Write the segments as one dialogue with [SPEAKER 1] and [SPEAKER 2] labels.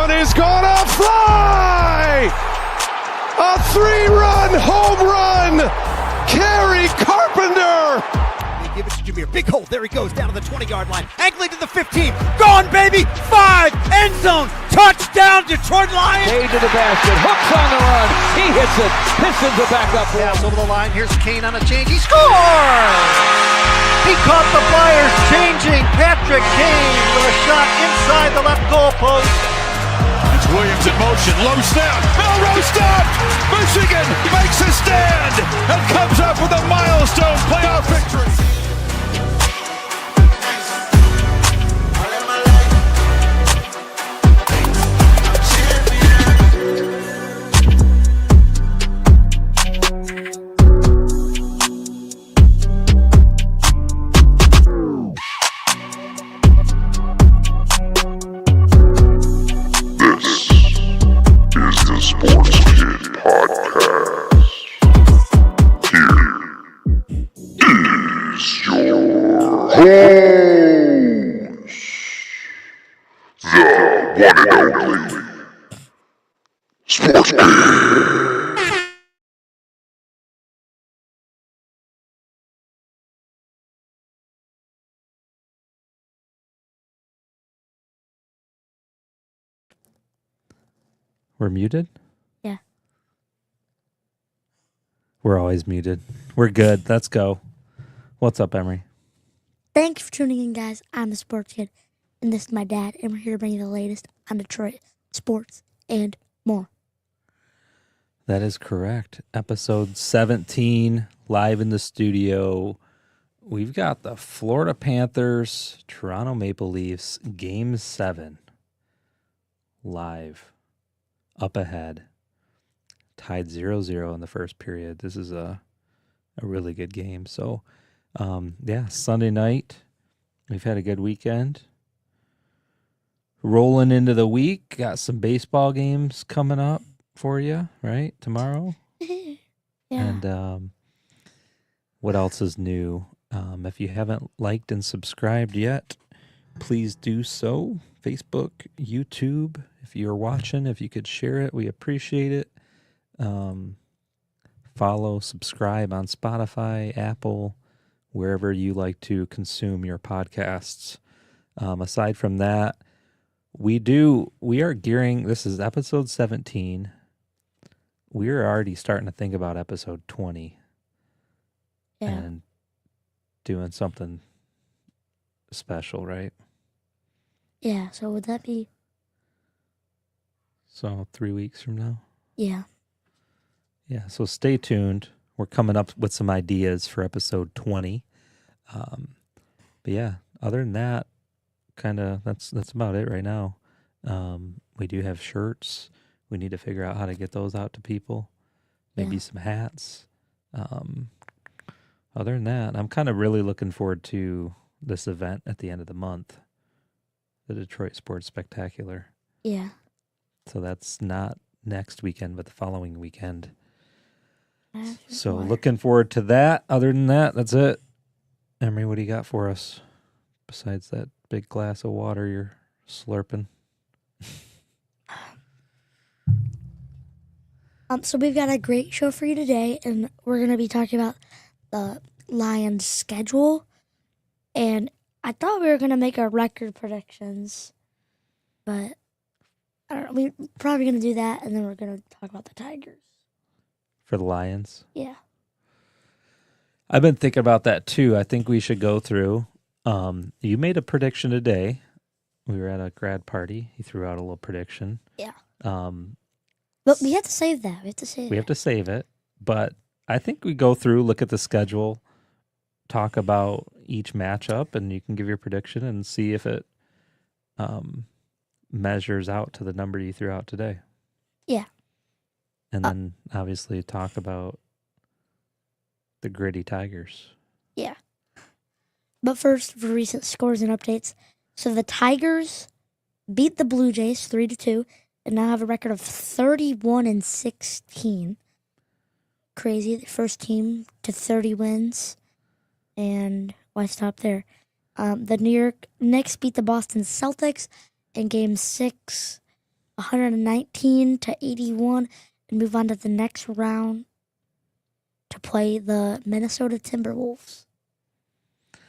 [SPEAKER 1] one is gonna fly! A 3-run home run! Kerry Carpenter!
[SPEAKER 2] They give it to Jameer. Big hole. There he goes down to the 20-yard line. Angling to the 15. Gone, baby! 5! End zone! Touchdown, Detroit Lions!
[SPEAKER 3] Cade to the basket. Hooks on the run. He hits it. Pistons are back up.
[SPEAKER 2] Pass over the line. Here's Kane on a change. He scores! He caught the Flyers changing. Patrick Kane with a shot inside the left goal post.
[SPEAKER 1] It's Williams in motion. Low snap. Melrose stopped! Michigan makes a stand and comes up with a milestone playoff victory.
[SPEAKER 4] We're muted?
[SPEAKER 5] Yeah.
[SPEAKER 4] We're always muted. We're good. Let's go. What's up, Emery?
[SPEAKER 5] Thank you for tuning in, guys. I'm the Sports Kid, and this is my dad, and we're here to bring you the latest on Detroit sports and more.
[SPEAKER 4] That is correct. Episode 17, live in the studio. We've got the Florida Panthers, Toronto Maple Leafs, Game 7, live, up ahead, tied 0-0 in the first period. This is a really good game. So, Sunday night, we've had a good weekend. Rolling into the week, got some baseball games coming up for you, right? Tomorrow.
[SPEAKER 5] Yeah.
[SPEAKER 4] And what else is new? If you haven't liked and subscribed yet, please do so. Facebook, YouTube. If you're watching, if you could share it, we appreciate it. Follow, subscribe on Spotify, Apple, wherever you like to consume your podcasts. Aside from that, we are gearing, this is episode 17. We're already starting to think about episode 20 and doing something special, right?
[SPEAKER 5] Yeah, so would that be?
[SPEAKER 4] So 3 weeks from now?
[SPEAKER 5] Yeah.
[SPEAKER 4] Yeah, so stay tuned. We're coming up with some ideas for episode 20. But yeah, other than that, kind of that's about it right now. We do have shirts. We need to figure out how to get those out to people. Maybe some hats. Other than that, I'm kind of really looking forward to this event at the end of the month, the Detroit Sports Spectacular.
[SPEAKER 5] Yeah.
[SPEAKER 4] So that's not next weekend, but the following weekend. So
[SPEAKER 5] More.
[SPEAKER 4] looking forward to that. Other than that, that's it. Emery, what do you got for us besides that big glass of water you're slurping?
[SPEAKER 5] So we've got a great show for you today, and we're going to be talking about the Lions' schedule. And I thought we were going to make our record predictions, but I don't know. We're probably going to do that, and then we're going to talk about the Tigers.
[SPEAKER 4] For the Lions?
[SPEAKER 5] Yeah.
[SPEAKER 4] I've been thinking about that too. I think we should go through. You made a prediction today. We were at a grad party. You threw out a little prediction.
[SPEAKER 5] Yeah. But we have to save that. We have to save it.
[SPEAKER 4] But I think we go through, look at the schedule, talk about each matchup, and you can give your prediction and see if it measures out to the number you threw out today.
[SPEAKER 5] Yeah.
[SPEAKER 4] And then obviously talk about the gritty Tigers.
[SPEAKER 5] Yeah. But first, for recent scores and updates. So the Tigers beat the Blue Jays 3-2 and now have a record of 31-16. Crazy. The first team to 30 wins. And why stop there? The New York Knicks beat the Boston Celtics in Game 6 119-81, and move on to the next round to play the Minnesota Timberwolves.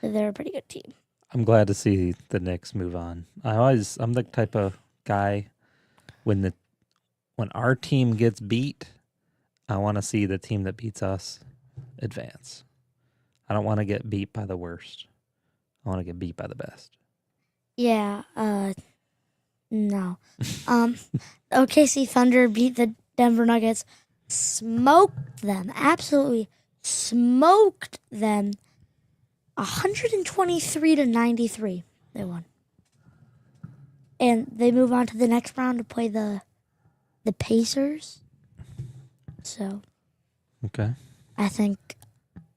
[SPEAKER 5] They're a pretty good team.
[SPEAKER 4] I'm glad to see the Knicks move on. I'm the type of guy when our team gets beat, I want to see the team that beats us advance. I don't want to get beat by the worst. I want to get beat by the best.
[SPEAKER 5] Yeah, no. OKC Thunder beat the Denver Nuggets, smoked them, absolutely smoked them. 123-93, they won. And they move on to the next round to play the Pacers. So,
[SPEAKER 4] Okay.
[SPEAKER 5] I think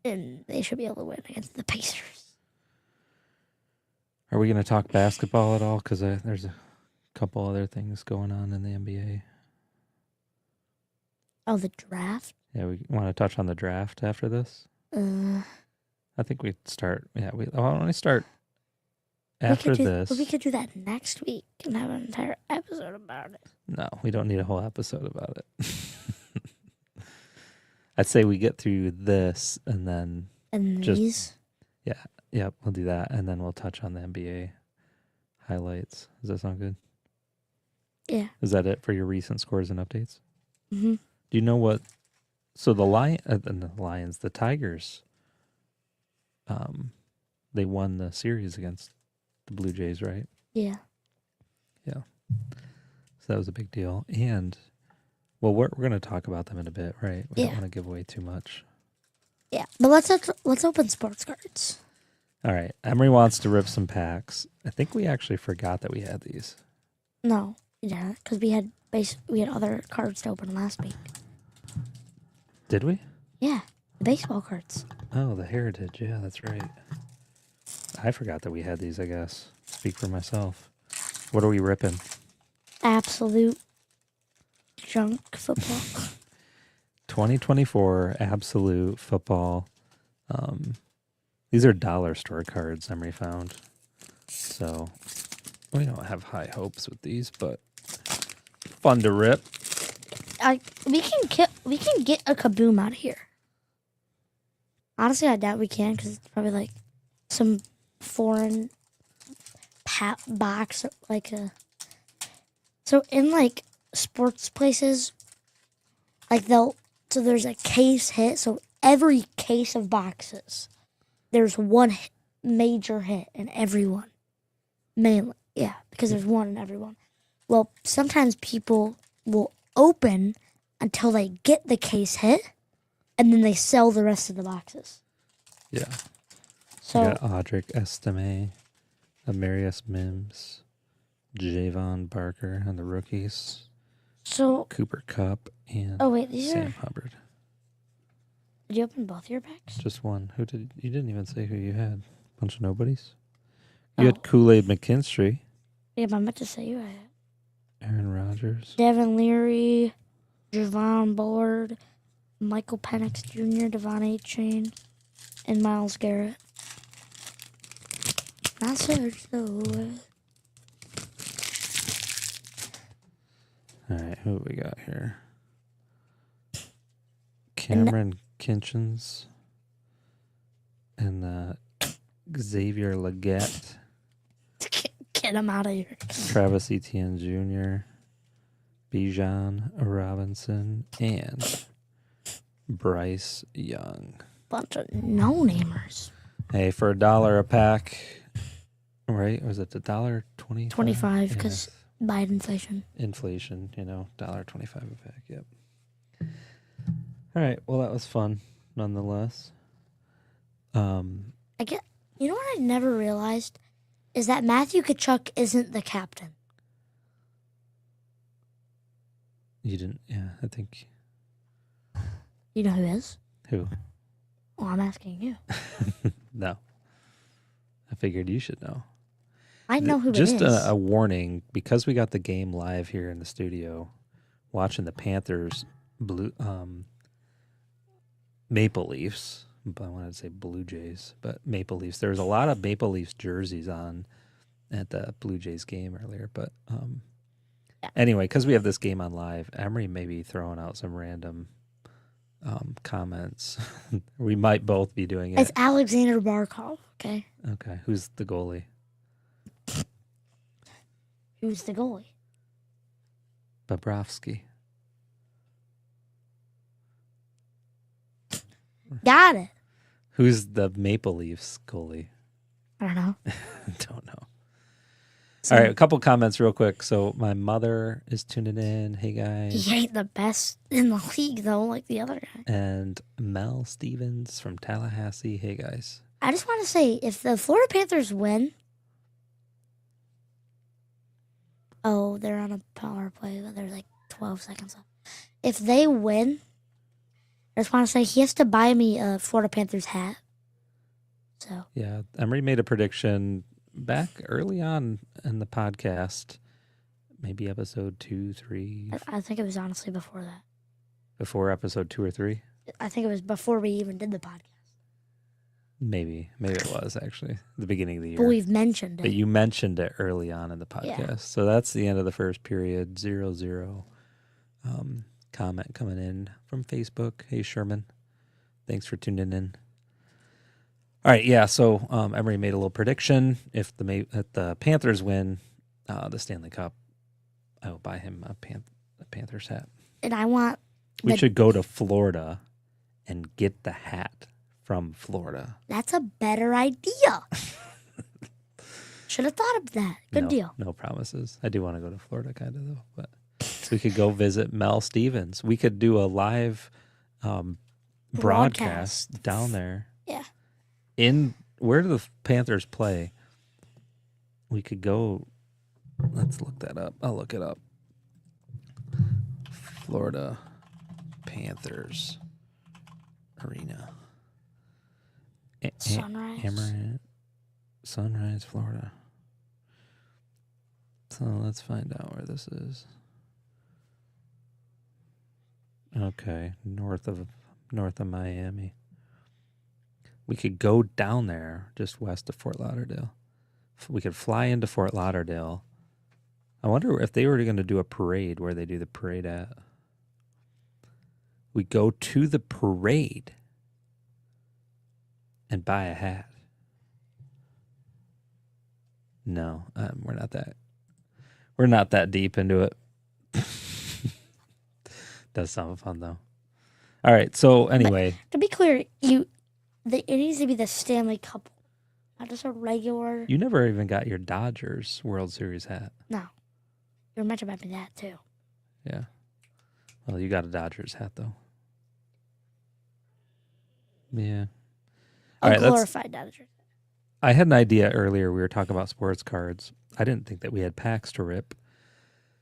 [SPEAKER 5] they should be able to win against the Pacers.
[SPEAKER 4] Are we going to talk basketball at all? Because there's a couple other things going on in the NBA.
[SPEAKER 5] Oh, the draft?
[SPEAKER 4] Yeah, we want to touch on the draft after this. I think we'd start. Yeah, why don't we start after this?
[SPEAKER 5] We could do that next week and have an entire episode about it.
[SPEAKER 4] No, we don't need a whole episode about it. I'd say we get through this and then
[SPEAKER 5] these.
[SPEAKER 4] Yep, we'll do that, and then we'll touch on the NBA highlights. Does that sound good?
[SPEAKER 5] Yeah.
[SPEAKER 4] Is that it for your recent scores and updates?
[SPEAKER 5] Mm-hmm.
[SPEAKER 4] Do you know what? So the Lions, the Tigers, they won the series against the Blue Jays, right?
[SPEAKER 5] Yeah.
[SPEAKER 4] Yeah. So that was a big deal. And, well, we're going to talk about them in a bit, right? We don't want to give away too much.
[SPEAKER 5] Yeah, but let's open sports cards.
[SPEAKER 4] All right. Emery wants to rip some packs. I think we actually forgot that we had these.
[SPEAKER 5] No, yeah, because we had other cards to open last week.
[SPEAKER 4] Did we?
[SPEAKER 5] Yeah, the baseball cards.
[SPEAKER 4] Oh, the Heritage. Yeah, that's right. I forgot that we had these, I guess. Speak for myself. What are we ripping?
[SPEAKER 5] Absolute junk football.
[SPEAKER 4] 2024 Absolute Football. These are dollar store cards Emery found. So we don't have high hopes with these, but fun to rip.
[SPEAKER 5] We can get a Kaboom out of here. Honestly, I doubt we can because it's probably like some foreign box, like a. So in like sports places, like so there's a case hit. So every case of boxes, there's one major hit in every one. Mainly, yeah, because there's one in every one. Well, sometimes people will open until they get the case hit, and then they sell the rest of the boxes.
[SPEAKER 4] Yeah.
[SPEAKER 5] So
[SPEAKER 4] we got Audric Estime, Amarius Mims, Javon Barker on the rookies.
[SPEAKER 5] So
[SPEAKER 4] Cooper Kupp and
[SPEAKER 5] these
[SPEAKER 4] Sam
[SPEAKER 5] are.
[SPEAKER 4] Hubbard.
[SPEAKER 5] Did you open both your packs?
[SPEAKER 4] Just one. You didn't even say who you had. Bunch of nobodies. You had Kool-Aid McKinstry.
[SPEAKER 5] Yeah, but I meant to say you had
[SPEAKER 4] Aaron Rodgers.
[SPEAKER 5] Devin Leary, Javon Bullard, Michael Penix Jr., Devon A. Chain, and Myles Garrett. I searched the way.
[SPEAKER 4] All right, who we got here? Cameron Kinchins and Xavier Leggett.
[SPEAKER 5] Get him out of here.
[SPEAKER 4] Travis Etienne Jr., Bijan Robinson, and Bryce Young.
[SPEAKER 5] Bunch of no-namers.
[SPEAKER 4] Hey, for $1 a pack, right? Was it $1.25?
[SPEAKER 5] 25, because by inflation.
[SPEAKER 4] Inflation, $1.25 a pack, yep. All right, well, that was fun, nonetheless.
[SPEAKER 5] You know what I never realized? Is that Matthew Tkachuk isn't the captain.
[SPEAKER 4] You didn't, yeah, I think.
[SPEAKER 5] You know who is?
[SPEAKER 4] Who?
[SPEAKER 5] Well, I'm asking you.
[SPEAKER 4] No. I figured you should know.
[SPEAKER 5] I know who it
[SPEAKER 4] Just
[SPEAKER 5] is.
[SPEAKER 4] a warning, because we got the game live here in the studio, watching the Panthers Maple Leafs. I wanted to say Blue Jays, but Maple Leafs. There was a lot of Maple Leafs jerseys on at the Blue Jays game earlier, but Anyway, because we have this game on live, Emery may be throwing out some random comments. We might both be doing it.
[SPEAKER 5] It's Alexander Barkov, okay?
[SPEAKER 4] Okay, who's the goalie?
[SPEAKER 5] Who's the goalie?
[SPEAKER 4] Bobrovsky.
[SPEAKER 5] Got it.
[SPEAKER 4] Who's the Maple Leafs goalie?
[SPEAKER 5] I don't know.
[SPEAKER 4] Don't know. All right, a couple comments real quick. So my mother is tuning in. Hey, guys.
[SPEAKER 5] He ain't the best in the league, though, like the other guy.
[SPEAKER 4] And Mel Stevens from Tallahassee. Hey, guys.
[SPEAKER 5] I just want to say, if the Florida Panthers win, they're on a power play, but there's like 12 seconds left. If they win, I just want to say he has to buy me a Florida Panthers hat. So
[SPEAKER 4] Yeah, Emery made a prediction back early on in the podcast, maybe episode 2, 3.
[SPEAKER 5] I think it was honestly before that.
[SPEAKER 4] Before episode 2 or 3?
[SPEAKER 5] I think it was before we even did the podcast.
[SPEAKER 4] Maybe it was actually the beginning of the year.
[SPEAKER 5] But we've mentioned it.
[SPEAKER 4] But you mentioned it early on in the podcast.
[SPEAKER 5] Yeah.
[SPEAKER 4] So that's the end of the first period. 0-0. Comment coming in from Facebook. Hey, Sherman. Thanks for tuning in. All right, yeah. So Emery made a little prediction. If the Panthers win the Stanley Cup, I will buy him a Panthers hat.
[SPEAKER 5] And I want...
[SPEAKER 4] We should go to Florida and get the hat from Florida.
[SPEAKER 5] That's a better idea. Should have thought of that. Good deal.
[SPEAKER 4] No promises. I do want to go to Florida, kind of, though. But we could go visit Mel Stevens. We could do a live broadcast down there.
[SPEAKER 5] Yeah.
[SPEAKER 4] Where do the Panthers play? We could go. Let's look that up. I'll look it up. Florida Panthers Arena.
[SPEAKER 5] Sunrise.
[SPEAKER 4] Sunrise, Florida. So let's find out where this is. Okay, north of Miami. We could go down there, just west of Fort Lauderdale. We could fly into Fort Lauderdale. I wonder if they were going to do a parade, where they do the parade at. We go to the parade and buy a hat. No, we're not that deep into it. Does sound fun though. All right, so anyway,
[SPEAKER 5] But to be clear, it needs to be the Stanley Cup, not just a regular.
[SPEAKER 4] you never even got your Dodgers World Series hat.
[SPEAKER 5] No, you're meant to buy me that too.
[SPEAKER 4] Yeah. Well, you got a Dodgers hat though. Yeah. All
[SPEAKER 5] A
[SPEAKER 4] right, let's.
[SPEAKER 5] glorified Dodger.
[SPEAKER 4] I had an idea earlier. We were talking about sports cards. I didn't think that we had packs to rip.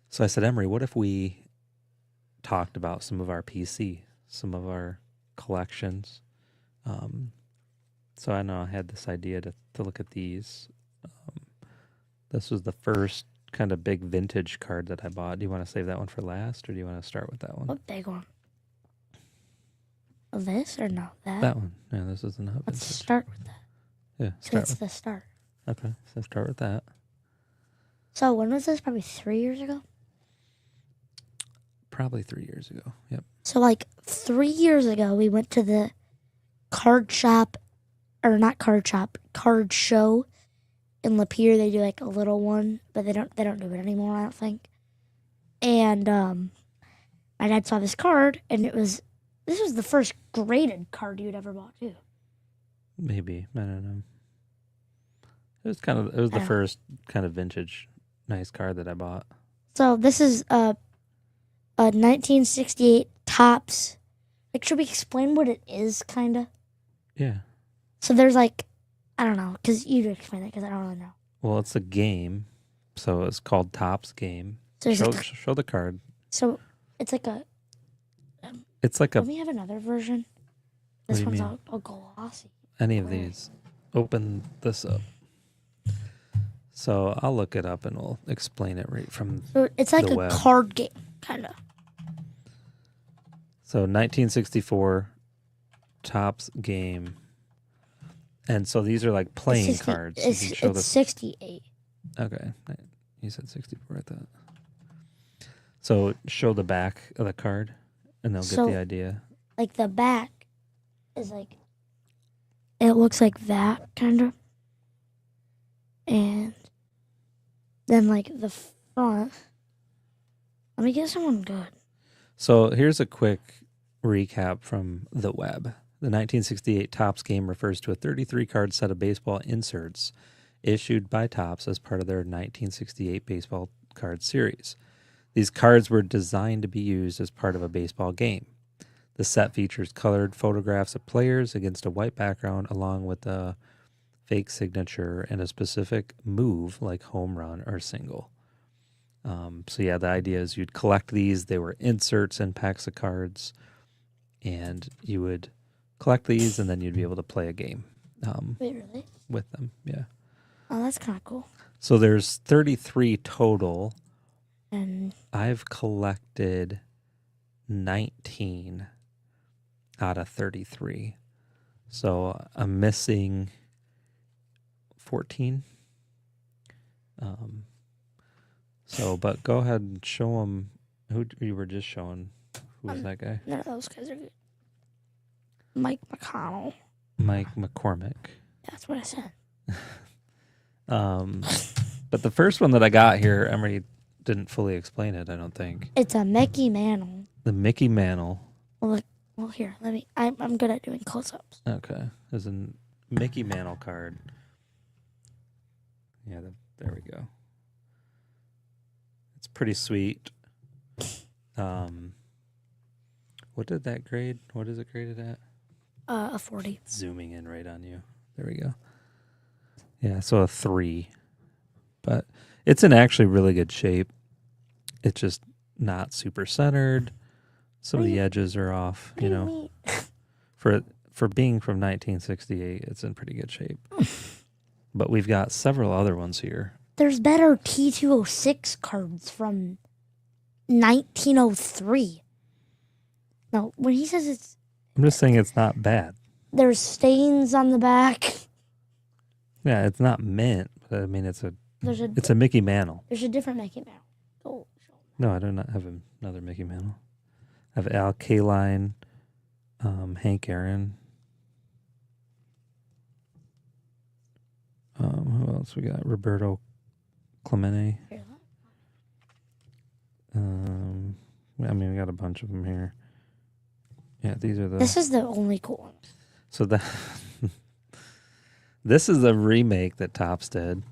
[SPEAKER 4] So I said, Emery, what if we talked about some of our PC, some of our collections? So I know I had this idea to look at these. This was the first kind of big vintage card that I bought. Do you want to save that one for last, or do you want to start with that one?
[SPEAKER 5] What big one? This or no?
[SPEAKER 4] That one. Yeah, this is not
[SPEAKER 5] Let's
[SPEAKER 4] vintage.
[SPEAKER 5] start with that.
[SPEAKER 4] Yeah,
[SPEAKER 5] So
[SPEAKER 4] start
[SPEAKER 5] it's
[SPEAKER 4] with.
[SPEAKER 5] the start.
[SPEAKER 4] Okay, so start with that.
[SPEAKER 5] So when was this? Probably 3 years ago?
[SPEAKER 4] Probably 3 years ago. Yep.
[SPEAKER 5] So like 3 years ago, we went to the card shop, or not card shop, card show in Lapeer. They do like a little one, but they don't do it anymore, I don't think. And my dad saw this card, and this was the first graded card you'd ever bought too.
[SPEAKER 4] Maybe. I don't know. It was the first kind of vintage nice card that I bought.
[SPEAKER 5] So this is a 1968 Topps. Like, should we explain what it is, kind of?
[SPEAKER 4] Yeah.
[SPEAKER 5] So there's like, I don't know, because you explain it, because I don't really know.
[SPEAKER 4] Well, it's a game, so it's called Topps Game.
[SPEAKER 5] So
[SPEAKER 4] Show the card.
[SPEAKER 5] So it's like a.
[SPEAKER 4] It's like
[SPEAKER 5] Let me have another version. This
[SPEAKER 4] do you
[SPEAKER 5] one's
[SPEAKER 4] mean?
[SPEAKER 5] all glossy.
[SPEAKER 4] any of these. Open this up. So I'll look it up and we'll explain it right from
[SPEAKER 5] So it's like
[SPEAKER 4] the
[SPEAKER 5] a
[SPEAKER 4] web.
[SPEAKER 5] card game, kind of.
[SPEAKER 4] So 1964 Topps Game. And so these are like playing cards. You can show
[SPEAKER 5] It's 68.
[SPEAKER 4] Okay. You said 64 at that. So show the back of the card, and they'll get the idea.
[SPEAKER 5] Like the back is like, it looks like that kind of, and then like the front. Let me get someone good.
[SPEAKER 4] So here's a quick recap from the web. The 1968 Topps game refers to a 33-card set of baseball inserts issued by Topps as part of their 1968 baseball card series. These cards were designed to be used as part of a baseball game. The set features colored photographs of players against a white background along with a fake signature and a specific move like home run or single. So yeah, the idea is you'd collect these. They were inserts in packs of cards, and you would collect these, and then you'd be able to play a game
[SPEAKER 5] Wait, really?
[SPEAKER 4] with them. Yeah.
[SPEAKER 5] Oh, that's kind of cool.
[SPEAKER 4] So there's 33 total.
[SPEAKER 5] And
[SPEAKER 4] I've collected 19 out of 33. So I'm missing 14. But go ahead and show them who you were just showing. Who was that guy?
[SPEAKER 5] none of those guys are good. Mike McConnell.
[SPEAKER 4] Mike McCormick.
[SPEAKER 5] That's what I said.
[SPEAKER 4] But the first one that I got here, Emery didn't fully explain it, I don't think.
[SPEAKER 5] It's a Mickey Mantle.
[SPEAKER 4] The Mickey Mantle.
[SPEAKER 5] Well, here, let me. I'm good at doing close-ups.
[SPEAKER 4] Okay. There's a Mickey Mantle card. Yeah, there we go. It's pretty sweet. What did that grade? What is it graded at?
[SPEAKER 5] A 40.
[SPEAKER 4] Zooming in right on you. There we go. Yeah, so a 3. But it's in actually really good shape. It's just not super centered. Some of the edges are off, you know. For being from 1968, it's in pretty good shape. But we've got several other ones here.
[SPEAKER 5] There's better T206 cards from 1903. No, when he says it's...
[SPEAKER 4] I'm just saying it's not bad.
[SPEAKER 5] There's stains on the back.
[SPEAKER 4] Yeah, it's not mint, but I mean it's a
[SPEAKER 5] There's a
[SPEAKER 4] Mickey Mantle.
[SPEAKER 5] There's a different Mickey Mantle. Oh,
[SPEAKER 4] No, I do not have another Mickey Mantle. I have Al Kaline, Hank Aaron. Who else we got? Roberto Clemente. I mean, we got a bunch of them here. Yeah, these are the...
[SPEAKER 5] This is the only cool one.
[SPEAKER 4] So this is a remake that Topps did.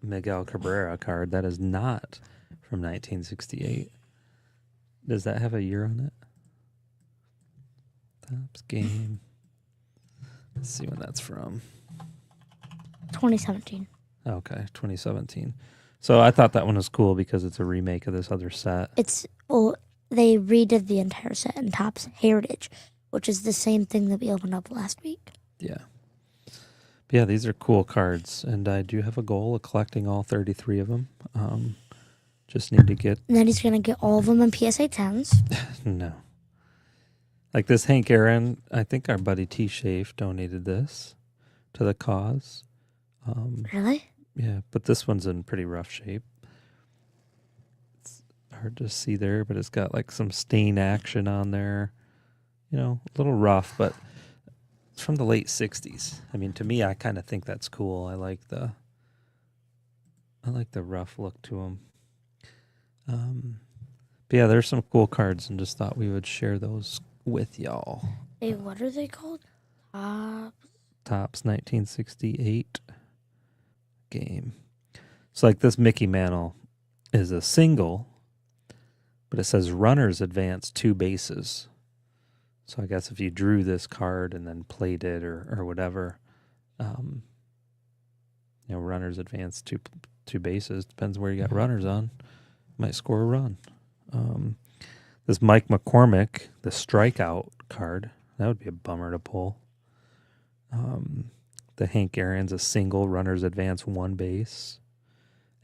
[SPEAKER 4] Miguel Cabrera card. That is not from 1968. Does that have a year on it? Topps game. Let's see when that's from.
[SPEAKER 5] 2017.
[SPEAKER 4] Okay, 2017. So I thought that one was cool because it's a remake of this other set.
[SPEAKER 5] They redid the entire set in Topps Heritage, which is the same thing that we opened up last week.
[SPEAKER 4] Yeah. But yeah, these are cool cards, and I do have a goal of collecting all 33 of them. Just need to get...
[SPEAKER 5] And then he's going to get all of them in PSA 10s.
[SPEAKER 4] No. Like this Hank Aaron, I think our buddy T. Schaaf donated this to the cause.
[SPEAKER 5] Really?
[SPEAKER 4] Yeah, but this one's in pretty rough shape. It's hard to see there, but it's got like some stain action on there. You know, a little rough, but it's from the late 60s. I mean, to me, I kind of think that's cool. I like the rough look to them. But yeah, there's some cool cards, and just thought we would share those with y'all.
[SPEAKER 5] Hey, what are they called?
[SPEAKER 4] Topps 1968 game. So like this Mickey Mantle is a single, but it says runners advance 2 bases. So I guess if you drew this card and then played it or whatever, runners advance two bases. Depends where you got runners on. Might score a run. This Mike McCormick, the strikeout card, that would be a bummer to pull. The Hank Aaron's a single, runners advance 1 base.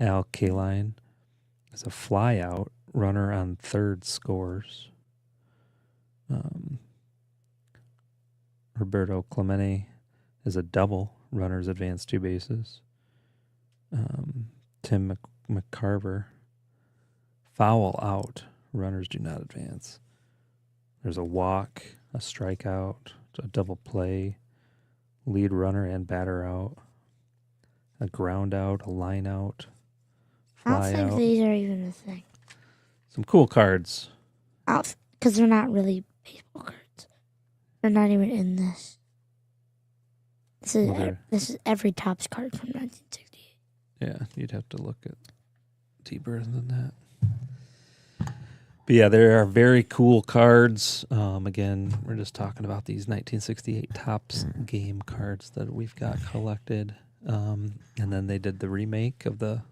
[SPEAKER 4] Al Kaline is a flyout, runner on 3rd scores. Roberto Clemente is a double, runners advance 2 bases. Tim McCarver Foul out. Runners do not advance. There's a walk, a strikeout, a double play, lead runner and batter out, a ground out, a line out,
[SPEAKER 5] I don't
[SPEAKER 4] fly
[SPEAKER 5] think
[SPEAKER 4] out.
[SPEAKER 5] these are even a thing.
[SPEAKER 4] Some cool cards.
[SPEAKER 5] Because they're not really baseball cards. They're not even in this. This is every Topps card from 1968.
[SPEAKER 4] Yeah, you'd have to look at deeper than that. But yeah, there are very cool cards. Again, we're just talking about these 1968 Topps game cards that we've got collected. And then they did the remake of the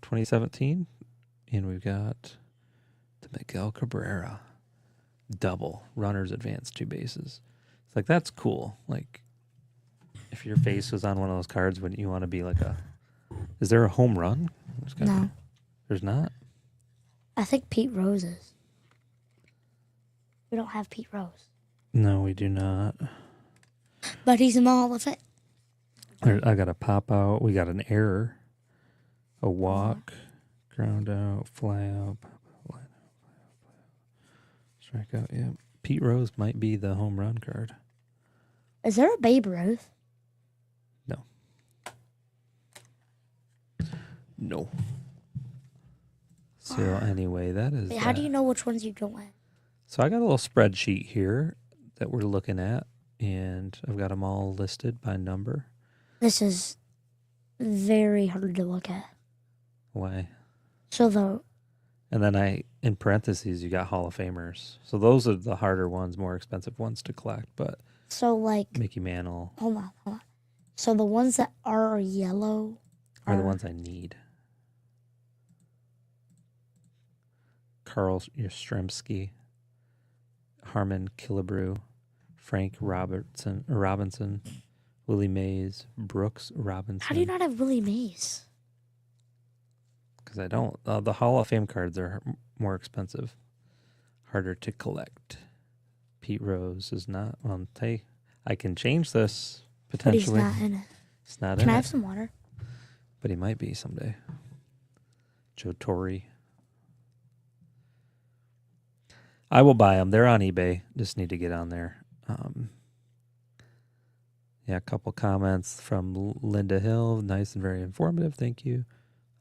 [SPEAKER 4] 2017. And we've got the Miguel Cabrera double. Runners advance 2 bases. It's like, that's cool. Like, if your face was on one of those cards, wouldn't you want to be like a... Is there a home run?
[SPEAKER 5] No.
[SPEAKER 4] There's not?
[SPEAKER 5] I think Pete Rose is. We don't have Pete Rose.
[SPEAKER 4] No, we do not.
[SPEAKER 5] But he's in the Hall of Fame.
[SPEAKER 4] I got a pop out. We got an error. A walk. Ground out. Fly out. Pop out. Line out. Fly out. Strike out. Yeah. Pete Rose might be the home run card.
[SPEAKER 5] Is there a Babe Ruth?
[SPEAKER 4] No. So anyway, that is...
[SPEAKER 5] How do you know which ones you don't have?
[SPEAKER 4] So I got a little spreadsheet here that we're looking at, and I've got them all listed by number.
[SPEAKER 5] This is very hard to look at.
[SPEAKER 4] Why?
[SPEAKER 5] So
[SPEAKER 4] And then in parentheses, you got Hall of Famers. So those are the harder ones, more expensive ones to collect, but...
[SPEAKER 5] So like...
[SPEAKER 4] Mickey Mantle...
[SPEAKER 5] Hold on. So the ones that are yellow...
[SPEAKER 4] Are the ones I need. Carl Yastrzemski, Harmon Killebrew, Frank Robinson, Willie Mays, Brooks Robinson.
[SPEAKER 5] How do you not have Willie Mays?
[SPEAKER 4] Because I don't. The Hall of Fame cards are more expensive, harder to collect. Pete Rose is not on. Hey, I can change this potentially.
[SPEAKER 5] But he's not in it.
[SPEAKER 4] It's not
[SPEAKER 5] Can
[SPEAKER 4] in
[SPEAKER 5] I
[SPEAKER 4] it.
[SPEAKER 5] have some water?
[SPEAKER 4] But he might be someday. Joe Torre. I will buy them. They're on eBay. Just need to get on there. Yeah, a couple comments from Linda Hill. Nice and very informative. Thank you.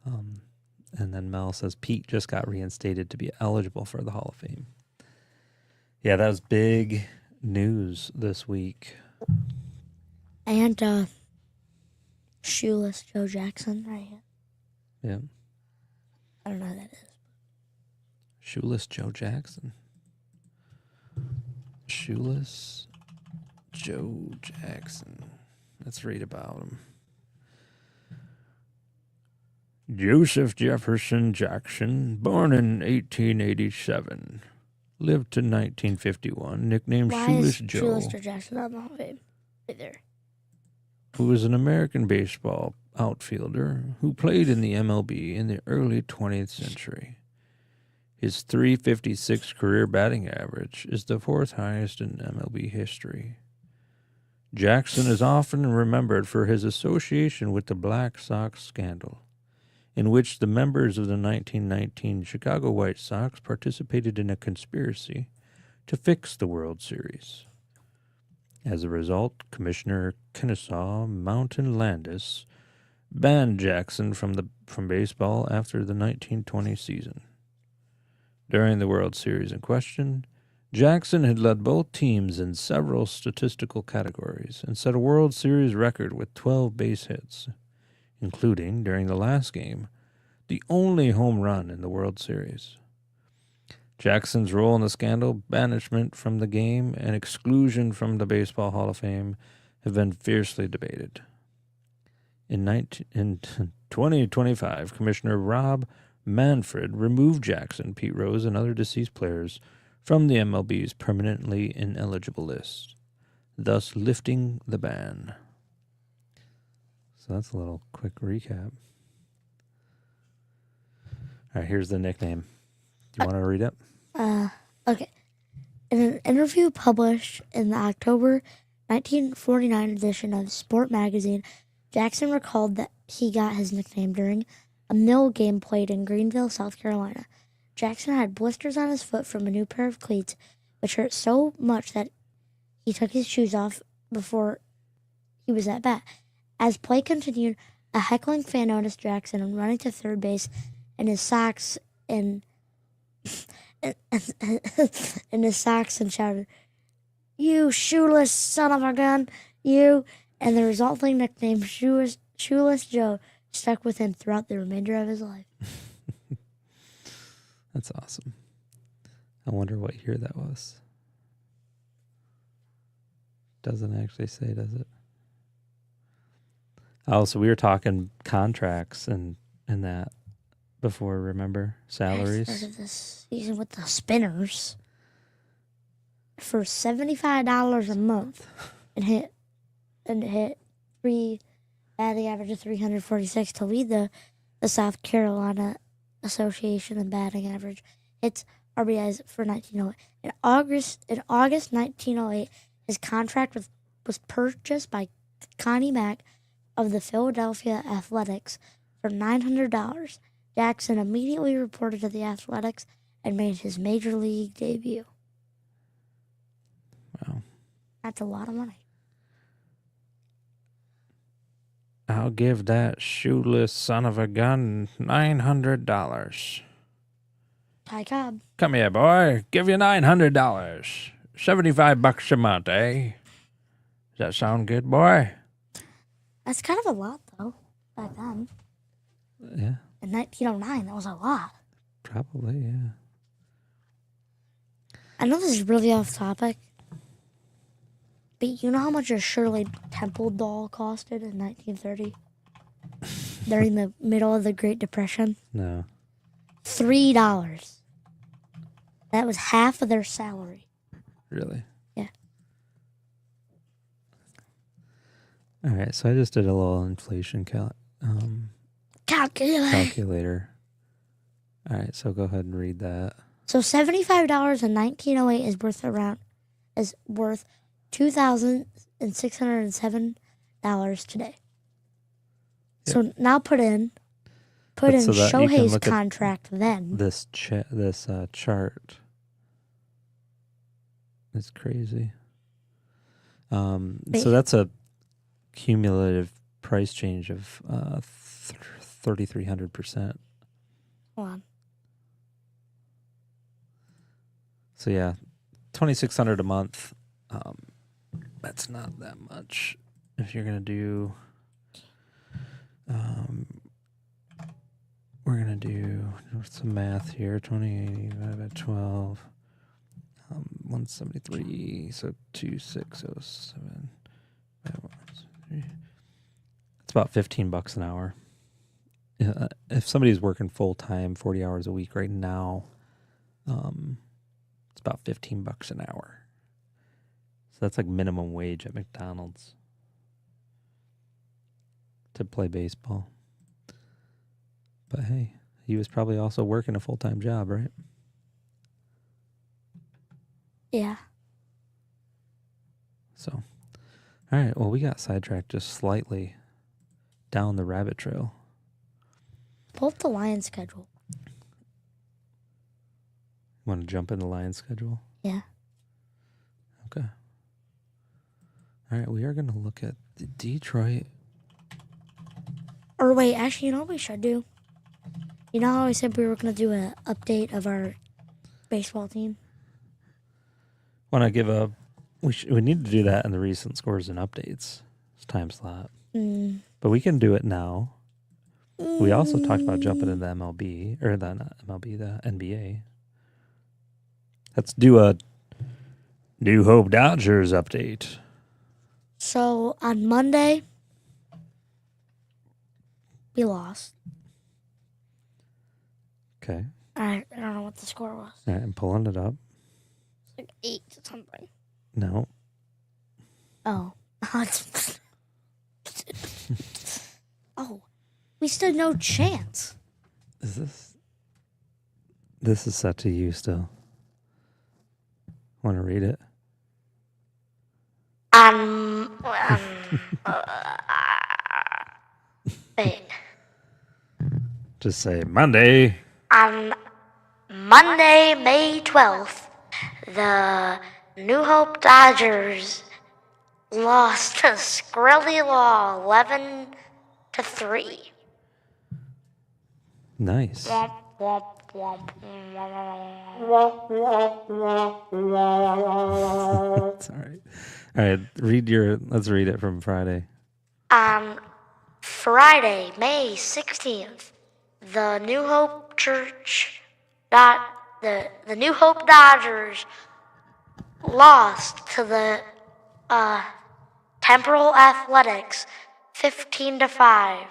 [SPEAKER 4] And then Mel says, Pete just got reinstated to be eligible for the Hall of Fame. Yeah, that was big news this week.
[SPEAKER 5] And shoeless Joe Jackson right here.
[SPEAKER 4] Yeah.
[SPEAKER 5] I don't know who that is.
[SPEAKER 4] Shoeless Joe Jackson. Shoeless Joe Jackson. Let's read about him. Joseph Jefferson Jackson, born in 1887, lived to 1951, nicknamed
[SPEAKER 5] Why
[SPEAKER 4] Shoeless
[SPEAKER 5] is
[SPEAKER 4] Joe,
[SPEAKER 5] shoeless Joe Jackson on the Hall of Fame? Right there.
[SPEAKER 4] who was an American baseball outfielder who played in the MLB in the early 20th century. His .356 career batting average is the 4th highest in MLB history. Jackson is often remembered for his association with the Black Sox scandal, in which the members of the 1919 Chicago White Sox participated in a conspiracy to fix the World Series. As a result, Commissioner Kennesaw Mountain Landis banned Jackson from baseball after the 1920 season. During the World Series in question, Jackson had led both teams in several statistical categories and set a World Series record with 12 base hits, including, during the last game, the only home run in the World Series. Jackson's role in the scandal, banishment from the game, and exclusion from the Baseball Hall of Fame have been fiercely debated. In 2025, Commissioner Rob Manfred removed Jackson, Pete Rose, and other deceased players from the MLB's permanently ineligible list, thus lifting the ban. So that's a little quick recap. All right, here's the nickname. Do you want to read it?
[SPEAKER 5] Okay. In an interview published in the October 1949 edition of Sport magazine, Jackson recalled that he got his nickname during a mill game played in Greenville, South Carolina. Jackson had blisters on his foot from a new pair of cleats, which hurt so much that he took his shoes off before he was at bat. As play continued, a heckling fan noticed Jackson running to third base in his socks and shouted, "You shoeless son of a gun, you!" And the resulting nickname Shoeless Joe stuck with him throughout the remainder of his life.
[SPEAKER 4] That's awesome. I wonder what year that was. Doesn't actually say, does it? Oh, so we were talking contracts and that before, remember? Salaries.
[SPEAKER 5] I started this season with the Spinners for $75 a month and hit three batting average of 346 to lead the South Carolina Association in batting average. Hits RBIs for 1908. In August 1908, his contract was purchased by Connie Mack of the Philadelphia Athletics for $900. Jackson immediately reported to the Athletics and made his major league debut.
[SPEAKER 4] Wow.
[SPEAKER 5] That's a lot of money.
[SPEAKER 4] I'll give that shoeless son of a gun $900.
[SPEAKER 5] Ty Cobb.
[SPEAKER 4] Come here, boy. Give you $900. $75 a month, eh? Does that sound good, boy?
[SPEAKER 5] That's kind of a lot, though, back then.
[SPEAKER 4] Yeah,
[SPEAKER 5] In 1909, that was a lot.
[SPEAKER 4] probably, yeah.
[SPEAKER 5] I know this is really off topic, but you know how much a Shirley Temple doll costed in 1930? During the middle of the Great Depression?
[SPEAKER 4] No.
[SPEAKER 5] $3. That was half of their salary.
[SPEAKER 4] Really?
[SPEAKER 5] Yeah.
[SPEAKER 4] All right, so I just did a little inflation calculator. All right, so go ahead and read that.
[SPEAKER 5] So $75 in 1908 is worth $2,607 today.
[SPEAKER 4] Yep.
[SPEAKER 5] So now put in
[SPEAKER 4] So that you can
[SPEAKER 5] Shohei's
[SPEAKER 4] look at
[SPEAKER 5] contract then.
[SPEAKER 4] This chart is crazy. So that's a cumulative price change of 3,300%.
[SPEAKER 5] Hold on.
[SPEAKER 4] So yeah, $2,600 a month. That's not that much. If you're gonna do, we're gonna do some math here. 20 divided by 12. 173. So 2,607. It's about $15 an hour. If somebody's working full time, 40 hours a week right now, it's about $15 an hour. So that's like minimum wage at McDonald's to play baseball. But hey, he was probably also working a full-time job, right?
[SPEAKER 5] Yeah.
[SPEAKER 4] So, all right. Well, we got sidetracked just slightly down the rabbit trail.
[SPEAKER 5] Pull up the Lions schedule.
[SPEAKER 4] Want to jump in the Lions schedule?
[SPEAKER 5] Yeah.
[SPEAKER 4] Okay. All right. We are going to look at the Detroit.
[SPEAKER 5] Or wait, actually, you know what we should do? You know how I said we were going to do an update of our baseball team?
[SPEAKER 4] Want to give a... We need to do that in the recent scores and updates time slot. But we can do it now. We also talked about jumping into MLB, or not MLB, the NBA. Let's do a New Hope Dodgers update.
[SPEAKER 5] So on Monday, we lost.
[SPEAKER 4] Okay.
[SPEAKER 5] I don't know what the score was.
[SPEAKER 4] All right, I'm pulling it up.
[SPEAKER 5] It's like 8 to something.
[SPEAKER 4] No.
[SPEAKER 5] Oh. Oh. We stood no chance.
[SPEAKER 4] Is this is set to you still? Want to read it?
[SPEAKER 5] Wait.
[SPEAKER 4] Just say Monday.
[SPEAKER 5] On Monday, May 12th, the New Hope Dodgers lost to Squirrely Law 11-3.
[SPEAKER 4] Nice.
[SPEAKER 5] Womp, womp, womp.
[SPEAKER 4] It's all right. All right, let's read it from Friday.
[SPEAKER 5] On Friday, May 16th, the New Hope the New Hope Dodgers lost to the Temporal Athletics 15-5.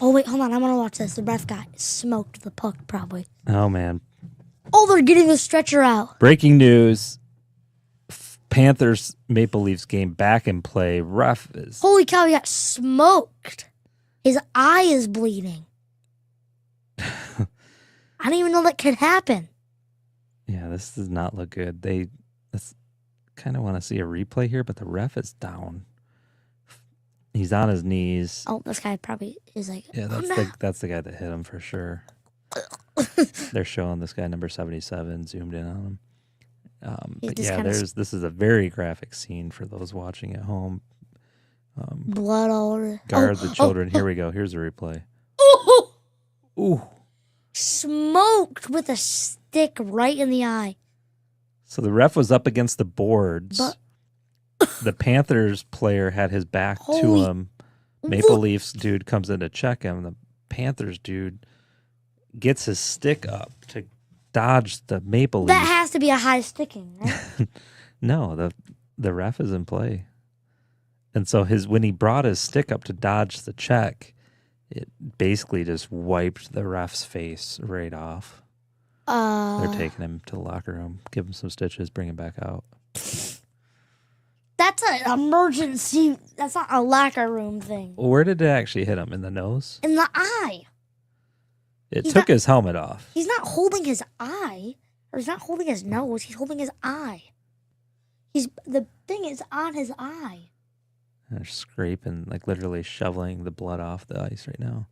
[SPEAKER 5] Oh wait, hold on, I want to watch this. The ref guy smoked the puck probably.
[SPEAKER 4] Oh man.
[SPEAKER 5] Oh, they're getting the stretcher out.
[SPEAKER 4] Breaking news. Panthers Maple Leafs game back in play. Ref is
[SPEAKER 5] Holy cow, he got smoked. His eye is bleeding. I didn't even know that could happen.
[SPEAKER 4] Yeah, this does not look good. Kind of want to see a replay here, but the ref is down. He's on his knees.
[SPEAKER 5] Oh, this guy probably is like,
[SPEAKER 4] Yeah,
[SPEAKER 5] oh, no.
[SPEAKER 4] that's the guy that hit him for sure. They're showing this guy number 77 zoomed in on him. But yeah, this is a very graphic scene for those watching at home.
[SPEAKER 5] Blood all over.
[SPEAKER 4] Guard the children. Here we go. Here's a replay.
[SPEAKER 5] Oh!
[SPEAKER 4] Ooh.
[SPEAKER 5] Smoked with a stick right in the eye.
[SPEAKER 4] So the ref was up against the boards.
[SPEAKER 5] But
[SPEAKER 4] the Panthers player had his back to
[SPEAKER 5] Holy-
[SPEAKER 4] him. Maple Leafs dude comes in to check him. The Panthers dude gets his stick up to dodge the Maple Leafs.
[SPEAKER 5] that has to be a high sticking, right?
[SPEAKER 4] No, the ref is in play. And so when he brought his stick up to dodge the check, it basically just wiped the ref's face right off. They're taking him to the locker room, give him some stitches, bring him back out.
[SPEAKER 5] That's an emergency. That's not a locker room thing.
[SPEAKER 4] Where did it actually hit him? In the nose?
[SPEAKER 5] In the eye.
[SPEAKER 4] It
[SPEAKER 5] He's
[SPEAKER 4] took
[SPEAKER 5] not-
[SPEAKER 4] his helmet off.
[SPEAKER 5] He's not holding his eye. Or he's not holding his nose. He's holding his eye. The thing is on his eye.
[SPEAKER 4] They're scraping, like literally shoveling the blood off the ice right now.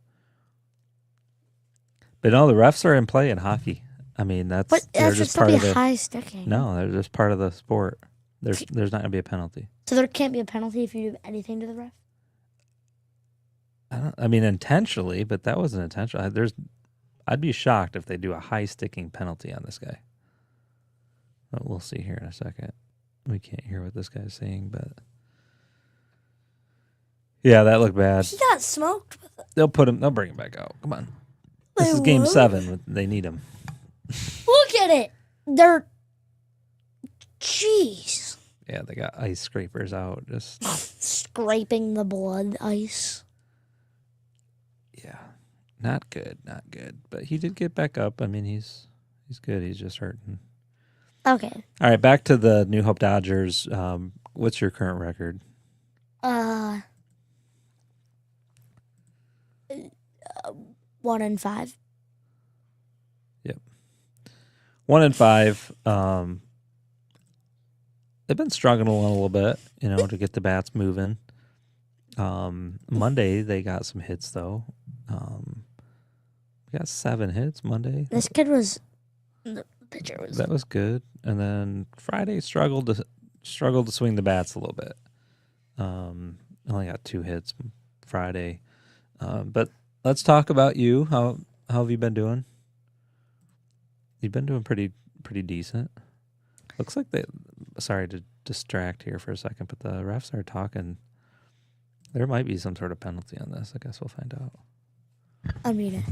[SPEAKER 4] But no, the refs are in play in hockey. I mean, they're
[SPEAKER 5] But that should
[SPEAKER 4] just
[SPEAKER 5] still
[SPEAKER 4] part
[SPEAKER 5] be
[SPEAKER 4] of the.
[SPEAKER 5] high sticking.
[SPEAKER 4] No, they're just part of the sport. There's not going to be a penalty.
[SPEAKER 5] So there can't be a penalty if you do anything to the ref?
[SPEAKER 4] I mean, intentionally, but that wasn't intentional. I'd be shocked if they do a high sticking penalty on this guy. But we'll see here in a second. We can't hear what this guy's saying, but yeah, that looked bad.
[SPEAKER 5] He got smoked with it.
[SPEAKER 4] They'll bring him back out. Come on. This
[SPEAKER 5] They
[SPEAKER 4] is game
[SPEAKER 5] will?
[SPEAKER 4] 7. They need him.
[SPEAKER 5] Look at it. They're... Jeez.
[SPEAKER 4] Yeah, they got ice scrapers out. Just
[SPEAKER 5] Scraping the blood ice.
[SPEAKER 4] yeah, not good. But he did get back up. I mean, he's good. He's just hurting.
[SPEAKER 5] Okay.
[SPEAKER 4] All right, back to the New Hope Dodgers. What's your current record?
[SPEAKER 5] 1-5.
[SPEAKER 4] Yep, 1-5. They've been struggling a little bit, to get the bats moving. Monday they got some hits though. We got 7 hits Monday.
[SPEAKER 5] This kid was... The pitcher was...
[SPEAKER 4] That was good. And then Friday struggled to swing the bats a little bit. Only got 2 hits Friday. But let's talk about you. How have you been doing? You've been doing pretty decent. Looks like sorry to distract here for a second, but the refs are talking. There might be some sort of penalty on this. I guess we'll find out.
[SPEAKER 5] Unmute it.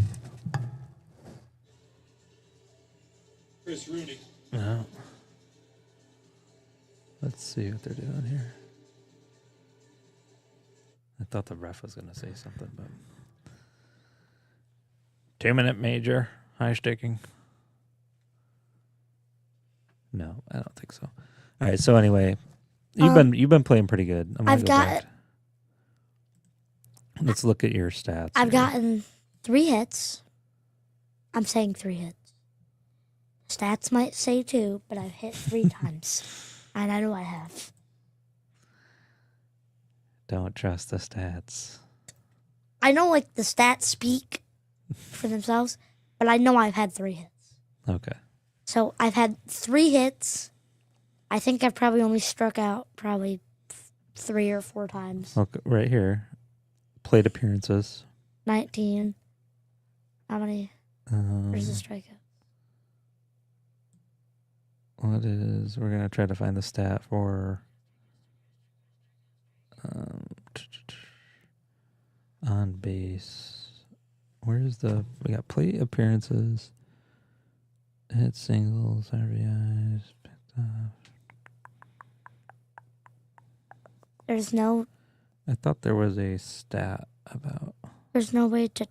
[SPEAKER 1] Chris Rooney.
[SPEAKER 4] No. Let's see what they're doing here. I thought the ref was going to say something, but 2-minute major, high sticking. No, I don't think so. All right, so anyway, you've been playing pretty good. I'm gonna
[SPEAKER 5] I've
[SPEAKER 4] go
[SPEAKER 5] got...
[SPEAKER 4] back. Let's look at your stats.
[SPEAKER 5] I've
[SPEAKER 4] here.
[SPEAKER 5] gotten 3 hits. I'm saying 3 hits. Stats might say 2, but I've hit 3 times. And I know I have.
[SPEAKER 4] Don't trust the stats.
[SPEAKER 5] I know like the stats speak for themselves, but I know I've had 3 hits.
[SPEAKER 4] Okay.
[SPEAKER 5] So I've had 3 hits. I think I've probably only struck out probably 3 or 4 times.
[SPEAKER 4] Okay, right here. Plate appearances.
[SPEAKER 5] 19. How many? Where's the strikeout?
[SPEAKER 4] What is... We're going to try to find the stat for... on base. Where's the... We got plate appearances. Hit singles, RBIs. Picked off.
[SPEAKER 5] There's no
[SPEAKER 4] I thought there was a stat about
[SPEAKER 5] way to.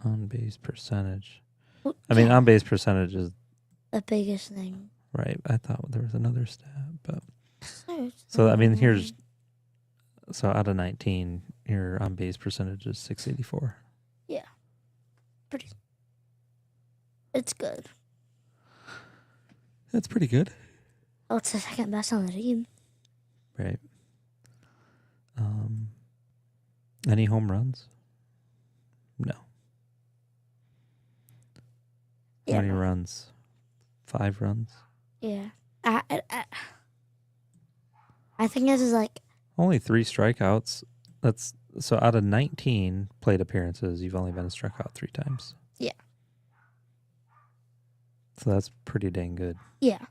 [SPEAKER 4] on base percentage. I mean, on base percentage is
[SPEAKER 5] the biggest thing.
[SPEAKER 4] right. I thought there was another stat, but so I mean, here's so out of 19, your on base percentage is 684.
[SPEAKER 5] Yeah, pretty. It's good.
[SPEAKER 4] That's pretty good,
[SPEAKER 5] Oh, it's the second best on the team.
[SPEAKER 4] right? Any home runs? No. How many runs? 5 runs.
[SPEAKER 5] Yeah. I think this is like
[SPEAKER 4] Only 3 strikeouts. That's so out of 19 plate appearances, you've only been struck out 3 times.
[SPEAKER 5] Yeah.
[SPEAKER 4] So that's pretty dang good.
[SPEAKER 5] Yeah.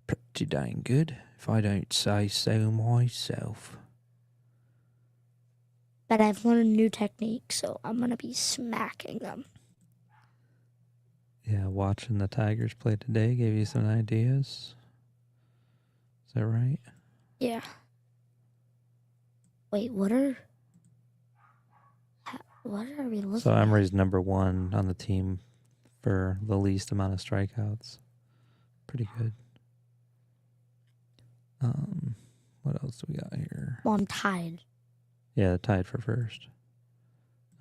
[SPEAKER 4] Pretty dang good, if I don't say so myself.
[SPEAKER 5] But I've learned a new technique, so I'm gonna be smacking them.
[SPEAKER 4] Yeah, watching the Tigers play today gave you some ideas. Is that right?
[SPEAKER 5] Yeah. Wait, what are we looking
[SPEAKER 4] So
[SPEAKER 5] at?
[SPEAKER 4] Emery's number 1 on the team for the least amount of strikeouts. Pretty good. What else do we got here?
[SPEAKER 5] Well, I'm tied.
[SPEAKER 4] Yeah, tied for first.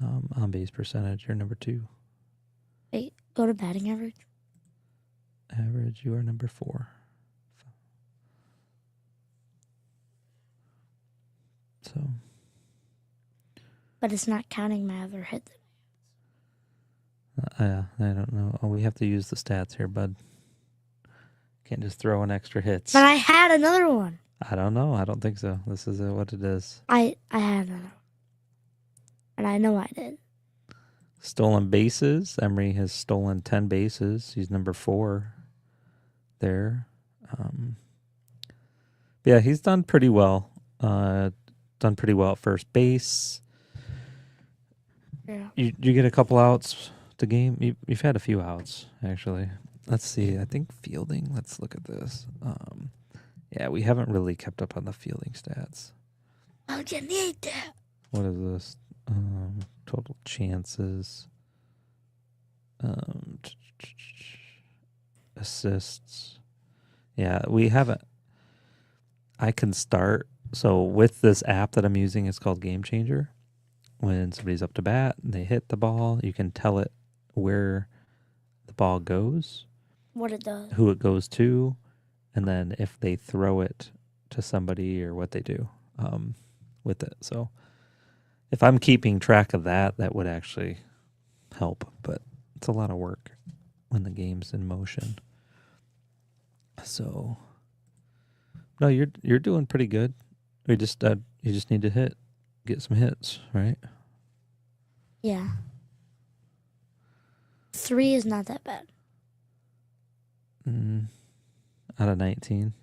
[SPEAKER 4] On base percentage, you're number 2.
[SPEAKER 5] Wait, go to batting average.
[SPEAKER 4] Average, you are number 4. So,
[SPEAKER 5] But it's not counting my other hit.
[SPEAKER 4] I don't know. Oh, we have to use the stats here, bud. Can't just throw in extra hits.
[SPEAKER 5] But I had another one.
[SPEAKER 4] I don't know. I don't think so. This is what it is.
[SPEAKER 5] I had another one. And I know I did.
[SPEAKER 4] Stolen bases. Emery has stolen 10 bases. He's number 4 there. Yeah, he's done pretty well. Done pretty well at first base.
[SPEAKER 5] Yeah.
[SPEAKER 4] You get a couple outs to game. You've had a few outs, actually. Let's see. I think fielding. Let's look at this. Yeah, we haven't really kept up on the fielding stats.
[SPEAKER 5] Oh, you need that.
[SPEAKER 4] What is this? Total chances. Assists. Yeah, we haven't. I can start. So with this app that I'm using, it's called Game Changer. When somebody's up to bat and they hit the ball, you can tell it where the ball goes,
[SPEAKER 5] What it does.
[SPEAKER 4] who it goes to, and then if they throw it to somebody or what they do with it. So if I'm keeping track of that, that would actually help. But it's a lot of work when the game's in motion. So no, you're doing pretty good. We just you just need to get some hits, right?
[SPEAKER 5] Yeah. 3 is not that bad.
[SPEAKER 4] Out of 19.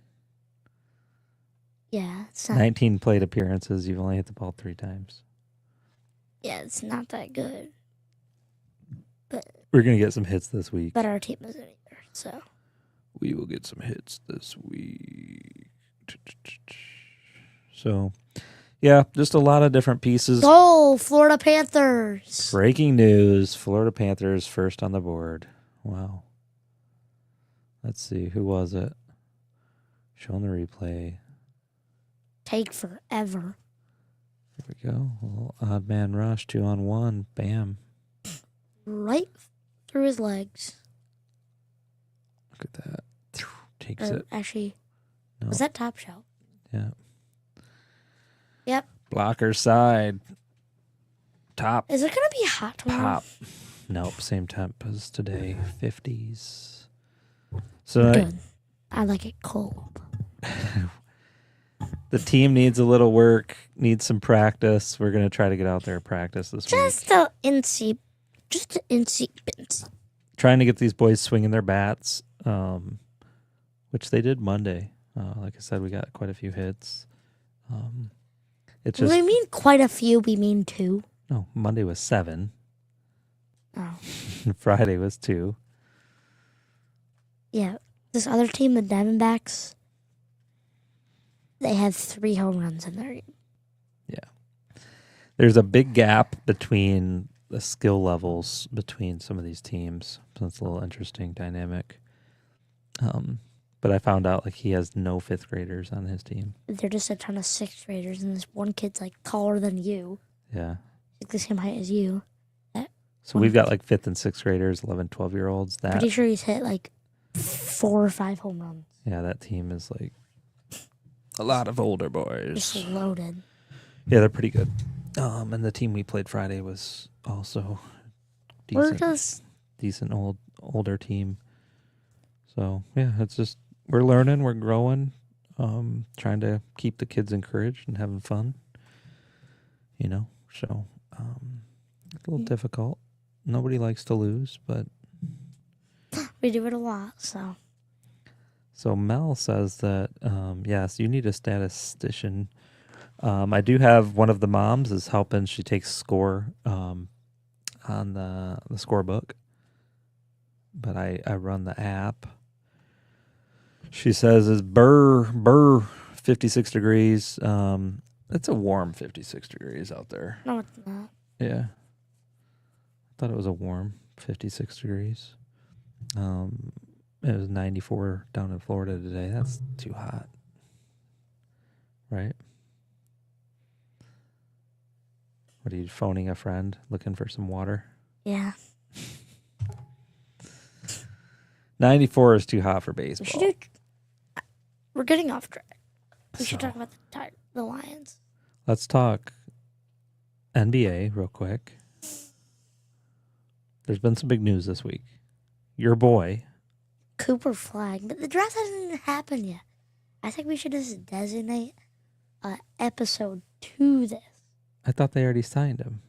[SPEAKER 5] Yeah, it's not.
[SPEAKER 4] 19 plate appearances. You've only hit the ball 3 times.
[SPEAKER 5] Yeah, it's not that good. But
[SPEAKER 4] We're gonna get some hits this week.
[SPEAKER 5] our team isn't either. So
[SPEAKER 4] We will get some hits this week. So, yeah, just a lot of different pieces.
[SPEAKER 5] go Florida Panthers.
[SPEAKER 4] Breaking news: Florida Panthers first on the board. Wow. Let's see, who was it? Showing the replay.
[SPEAKER 5] Take forever.
[SPEAKER 4] There we go. A little odd man rush, 2-on-1. Bam.
[SPEAKER 5] Right through his legs.
[SPEAKER 4] Look at that. Takes it.
[SPEAKER 5] Actually, Was that top shelf?
[SPEAKER 4] Yeah.
[SPEAKER 5] Yep.
[SPEAKER 4] Blocker side. Top.
[SPEAKER 5] Is it gonna be hot tomorrow?
[SPEAKER 4] Pop. Nope. Same temp as today. 50s. So
[SPEAKER 5] Good. I like it cold.
[SPEAKER 4] the team needs a little work, needs some practice. We're going to try to get out there and practice this week.
[SPEAKER 5] Just a incy bincy.
[SPEAKER 4] Trying to get these boys swinging their bats, which they did Monday. Like I said, we got quite a few hits. It's just
[SPEAKER 5] When we mean quite a few, we mean 2.
[SPEAKER 4] no. Monday was 7.
[SPEAKER 5] Oh.
[SPEAKER 4] Friday was 2.
[SPEAKER 5] Yeah. This other team, the Diamondbacks, they have 3 home runs in their game.
[SPEAKER 4] Yeah. There's a big gap between the skill levels between some of these teams. So it's a little interesting dynamic. But I found out like he has no 5th graders on his team.
[SPEAKER 5] They're just a ton of 6th graders, and this one kid's like taller than you.
[SPEAKER 4] Yeah.
[SPEAKER 5] Like the same height as you.
[SPEAKER 4] So we've got like 5th and 6th graders, 11, 12-year-olds.
[SPEAKER 5] Pretty sure he's hit like 4 or 5 home runs.
[SPEAKER 4] Yeah, that team is like a lot of older boys.
[SPEAKER 5] Just loaded.
[SPEAKER 4] Yeah, they're pretty good. And the team we played Friday was also decent older team. So yeah, it's just we're learning, we're growing, trying to keep the kids encouraged and having fun. So it's a little difficult. Nobody likes to lose, but
[SPEAKER 5] we do it a lot. So
[SPEAKER 4] Mel says that yes, you need a statistician. I do have one of the moms is helping. She takes score on the scorebook, but I run the app. She says is burr 56 degrees. It's a warm 56 degrees out there.
[SPEAKER 5] no, it's not.
[SPEAKER 4] Yeah, I thought it was a warm 56 degrees. It was 94 down in Florida today. That's too hot, right? What are you phoning a friend, looking for some water?
[SPEAKER 5] Yeah.
[SPEAKER 4] 94 is too hot for baseball.
[SPEAKER 5] We're getting off track. We should talk about the Lions.
[SPEAKER 4] Let's talk NBA real quick. There's been some big news this week. Your boy,
[SPEAKER 5] Cooper Flag, but the draft hasn't even happened yet. I think we should just designate episode to this.
[SPEAKER 4] I thought they already signed him.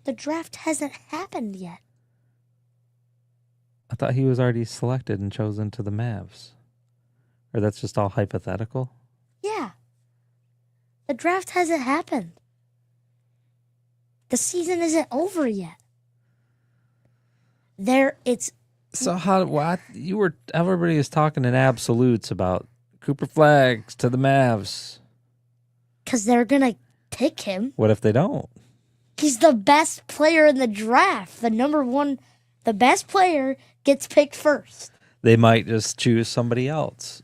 [SPEAKER 5] The draft hasn't happened yet.
[SPEAKER 4] I thought he was already selected and chosen to the Mavs. Or that's just all hypothetical?
[SPEAKER 5] Yeah. The draft hasn't happened. The season isn't over yet.
[SPEAKER 4] So what? Everybody is talking in absolutes about Cooper Flags to the Mavs.
[SPEAKER 5] Because they're going to pick him.
[SPEAKER 4] What if they don't?
[SPEAKER 5] He's the best player in the draft. The best player gets picked first.
[SPEAKER 4] They might just choose somebody else.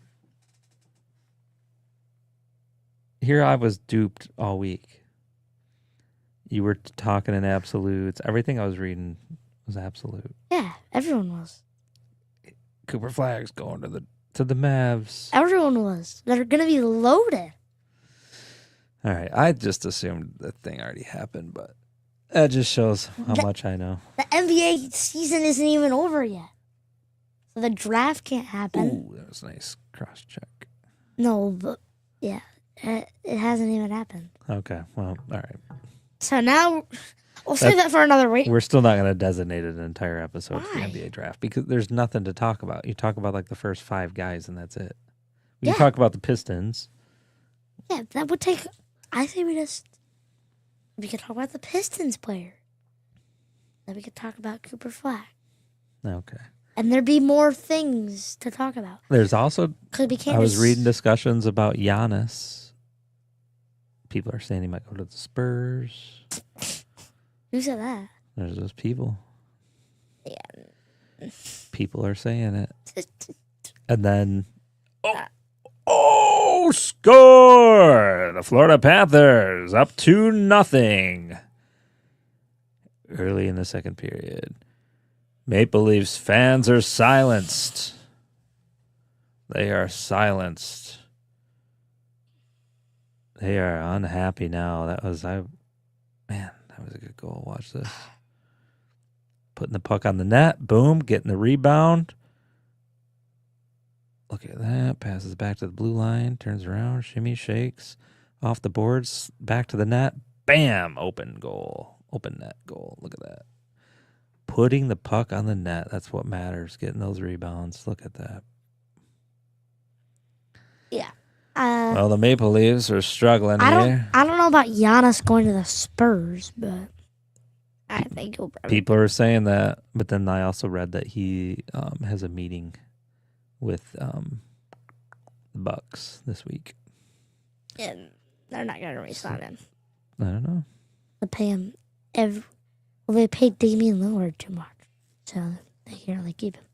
[SPEAKER 4] Here I was duped all week. You were talking in absolutes. Everything I was reading was absolute.
[SPEAKER 5] Yeah, everyone was.
[SPEAKER 4] Cooper Flags going to the Mavs.
[SPEAKER 5] Everyone was. They're going to be loaded.
[SPEAKER 4] All right, I just assumed the thing already happened, but that just shows how much I know.
[SPEAKER 5] The NBA season isn't even over yet. So the draft can't happen.
[SPEAKER 4] Ooh, that was nice cross-check.
[SPEAKER 5] No, but yeah, it hasn't even happened.
[SPEAKER 4] Okay, well, all right.
[SPEAKER 5] So now we'll save that for another week.
[SPEAKER 4] We're still not going to designate an entire episode for the
[SPEAKER 5] Why?
[SPEAKER 4] NBA draft because there's nothing to talk about. You talk about like the first 5 guys and that's it. We
[SPEAKER 5] Yeah.
[SPEAKER 4] can talk about the Pistons.
[SPEAKER 5] Yeah, that would take. I think we could talk about the Pistons player. Then we could talk about Cooper Flag.
[SPEAKER 4] Okay.
[SPEAKER 5] And there'd be more things to talk about.
[SPEAKER 4] There's also,
[SPEAKER 5] Because we can't
[SPEAKER 4] I was
[SPEAKER 5] just-
[SPEAKER 4] reading discussions about Giannis. People are saying he might go to the Spurs.
[SPEAKER 5] Who said that?
[SPEAKER 4] There's those people.
[SPEAKER 5] Yeah.
[SPEAKER 4] People are saying it. And then, score! The Florida Panthers up 2-0. Early in the second period. Maple Leafs fans are silenced. They are silenced. They are unhappy now. That was a good goal. Watch this. Putting the puck on the net. Boom. Getting the rebound. Look at that. Passes back to the blue line. Turns around. Shimmy, shakes. Off the boards. Back to the net. Bam. Open goal. Open net goal. Look at that. Putting the puck on the net. That's what matters. Getting those rebounds. Look at that.
[SPEAKER 5] Yeah.
[SPEAKER 4] Well, the Maple Leafs are struggling here.
[SPEAKER 5] I don't know about Giannis going to the Spurs, but I think he'll probably.
[SPEAKER 4] People are saying that, but then I also read that he has a meeting with the Bucks this week.
[SPEAKER 5] And they're not going to re-sign him.
[SPEAKER 4] I don't know.
[SPEAKER 5] They pay him they paid Damian Lillard too much, so they can't really keep him.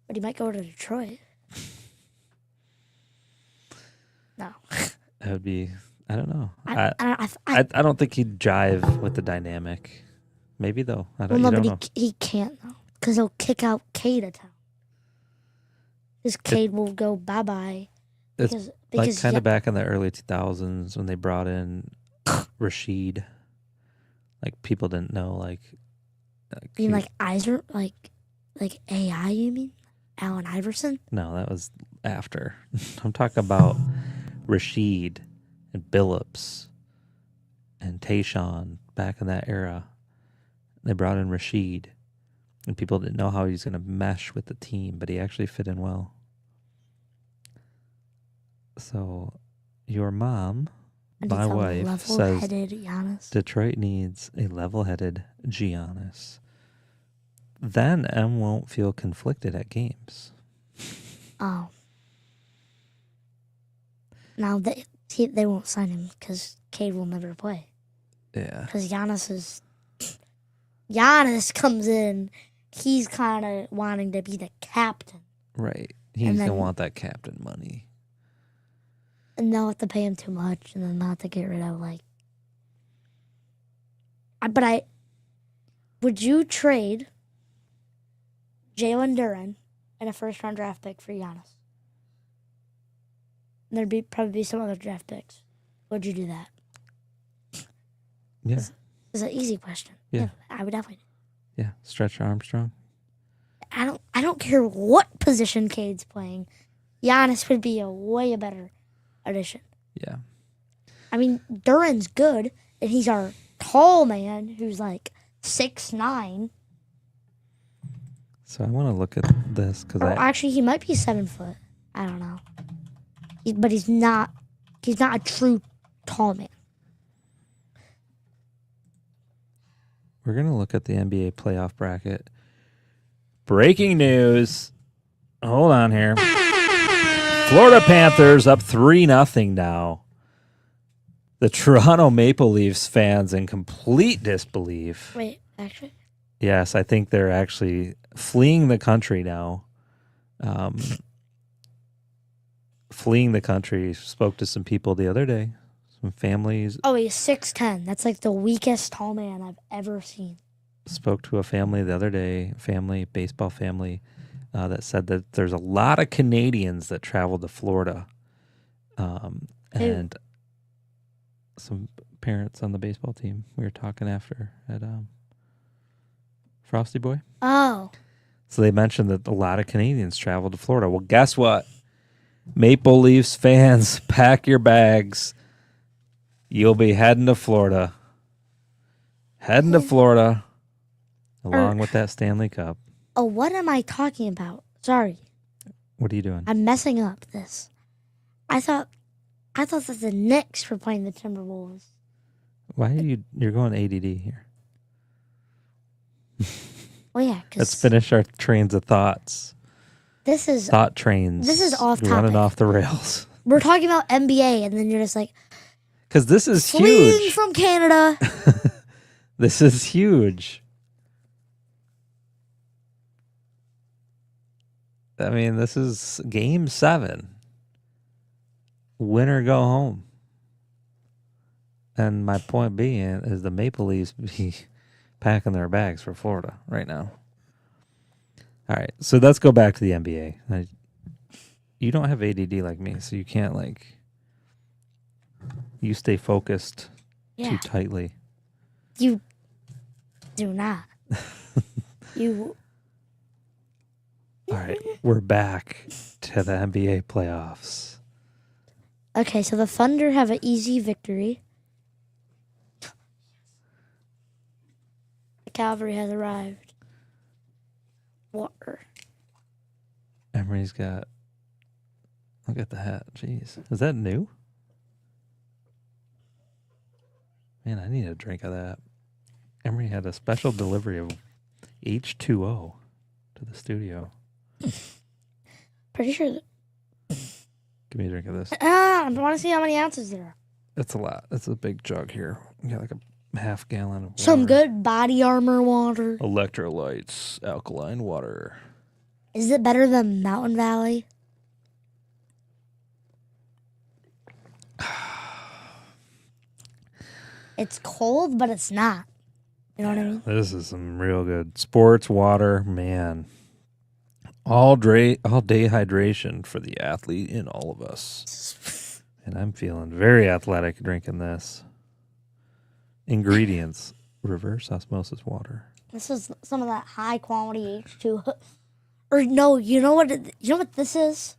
[SPEAKER 5] But he might go to Detroit. No.
[SPEAKER 4] That would be. I don't know.
[SPEAKER 5] I
[SPEAKER 4] I don't think he'd jive with the dynamic. Maybe though. I don't,
[SPEAKER 5] well, no,
[SPEAKER 4] you
[SPEAKER 5] but
[SPEAKER 4] don't know.
[SPEAKER 5] he can't though, because he'll kick out Cade of town. Because Cade will go bye-bye.
[SPEAKER 4] It's like kind of back in the early 2000s when they brought in Rashid. Like people didn't know.
[SPEAKER 5] You mean like Iser, like AI? You mean Allen Iverson?
[SPEAKER 4] No, that was after. I'm talking about Rashid and Billups and Tayshaun back in that era. They brought in Rashid, and people didn't know how he was going to mesh with the team, but he actually fit in well. So, your mom, my wife, says
[SPEAKER 5] Giannis.
[SPEAKER 4] Detroit needs a level-headed Giannis. Then M won't feel conflicted at games.
[SPEAKER 5] Oh. Now they won't sign him because Cade will never play.
[SPEAKER 4] Yeah.
[SPEAKER 5] Because Giannis comes in, he's kind of wanting to be the captain.
[SPEAKER 4] Right. He's going to want that captain money.
[SPEAKER 5] And they'll have to pay him too much, and then they'll have to get rid of, would you trade Jalen Duren and a first-round draft pick for Giannis? There'd probably be some other draft picks. Would you do that?
[SPEAKER 4] Yeah.
[SPEAKER 5] It's an easy question.
[SPEAKER 4] Yeah.
[SPEAKER 5] I would definitely.
[SPEAKER 4] Yeah. Stretch Armstrong.
[SPEAKER 5] I don't care what position Cade's playing. Giannis would be a way better addition.
[SPEAKER 4] Yeah.
[SPEAKER 5] I mean, Duren's good, and he's our tall man who's like 6'9".
[SPEAKER 4] So I want to look at this because
[SPEAKER 5] actually, he might be 7 foot. I don't know. But he's not a true tall man.
[SPEAKER 4] we're gonna look at the NBA playoff bracket. Breaking news. Hold on here. Florida Panthers up 3-0 now. The Toronto Maple Leafs fans in complete disbelief.
[SPEAKER 5] Wait, actually?
[SPEAKER 4] Yes, I think they're actually fleeing the country now. Fleeing the country. Spoke to some people the other day. Some families.
[SPEAKER 5] Oh, he's 6'10". That's like the weakest tall man I've ever seen.
[SPEAKER 4] Spoke to a family the other day, baseball family, that said that there's a lot of Canadians that travel to Florida. And some parents on the baseball team we were talking after at Frosty Boy.
[SPEAKER 5] Oh.
[SPEAKER 4] So they mentioned that a lot of Canadians travel to Florida. Well, guess what? Maple Leafs fans, pack your bags. You'll be heading to Florida. Heading to Florida along with that Stanley Cup.
[SPEAKER 5] Oh, what am I talking about? Sorry.
[SPEAKER 4] What are you doing?
[SPEAKER 5] I'm messing up this. I thought that the Knicks were playing the Timberwolves.
[SPEAKER 4] Why are you're going ADD here?
[SPEAKER 5] Oh yeah,
[SPEAKER 4] Let's finish our trains of thoughts.
[SPEAKER 5] This is
[SPEAKER 4] thought trains.
[SPEAKER 5] This is off topic.
[SPEAKER 4] Running off the rails.
[SPEAKER 5] We're talking about NBA, and then you're just like,
[SPEAKER 4] because this is
[SPEAKER 5] fleeing
[SPEAKER 4] huge
[SPEAKER 5] from Canada.
[SPEAKER 4] This is huge. I mean, this is Game 7. Win or go home. And my point being is the Maple Leafs be packing their bags for Florida right now. All right, so let's go back to the NBA. You don't have ADD like me, so you can't You stay focused
[SPEAKER 5] Yeah.
[SPEAKER 4] too tightly.
[SPEAKER 5] You do not. You.
[SPEAKER 4] All right, we're back to the NBA playoffs.
[SPEAKER 5] Okay, so the Thunder have an easy victory. The cavalry has arrived. Water.
[SPEAKER 4] Emery's got. Look at the hat. Jeez, is that new? Man, I need a drink of that. Emery had a special delivery of H2O to the studio.
[SPEAKER 5] Pretty sure.
[SPEAKER 4] Give me a drink of this.
[SPEAKER 5] I want to see how many ounces there are.
[SPEAKER 4] That's a lot. That's a big jug here. We got like a half gallon of water.
[SPEAKER 5] Some good body armor water.
[SPEAKER 4] Electrolytes, alkaline water.
[SPEAKER 5] Is it better than Mountain Valley? It's cold, but it's not. You know what I mean?
[SPEAKER 4] This is some real good sports water, man. All day hydration for the athlete in all of us. And I'm feeling very athletic drinking this. Ingredients: reverse osmosis water.
[SPEAKER 5] This is some of that high quality H2. Or no, you know what this is?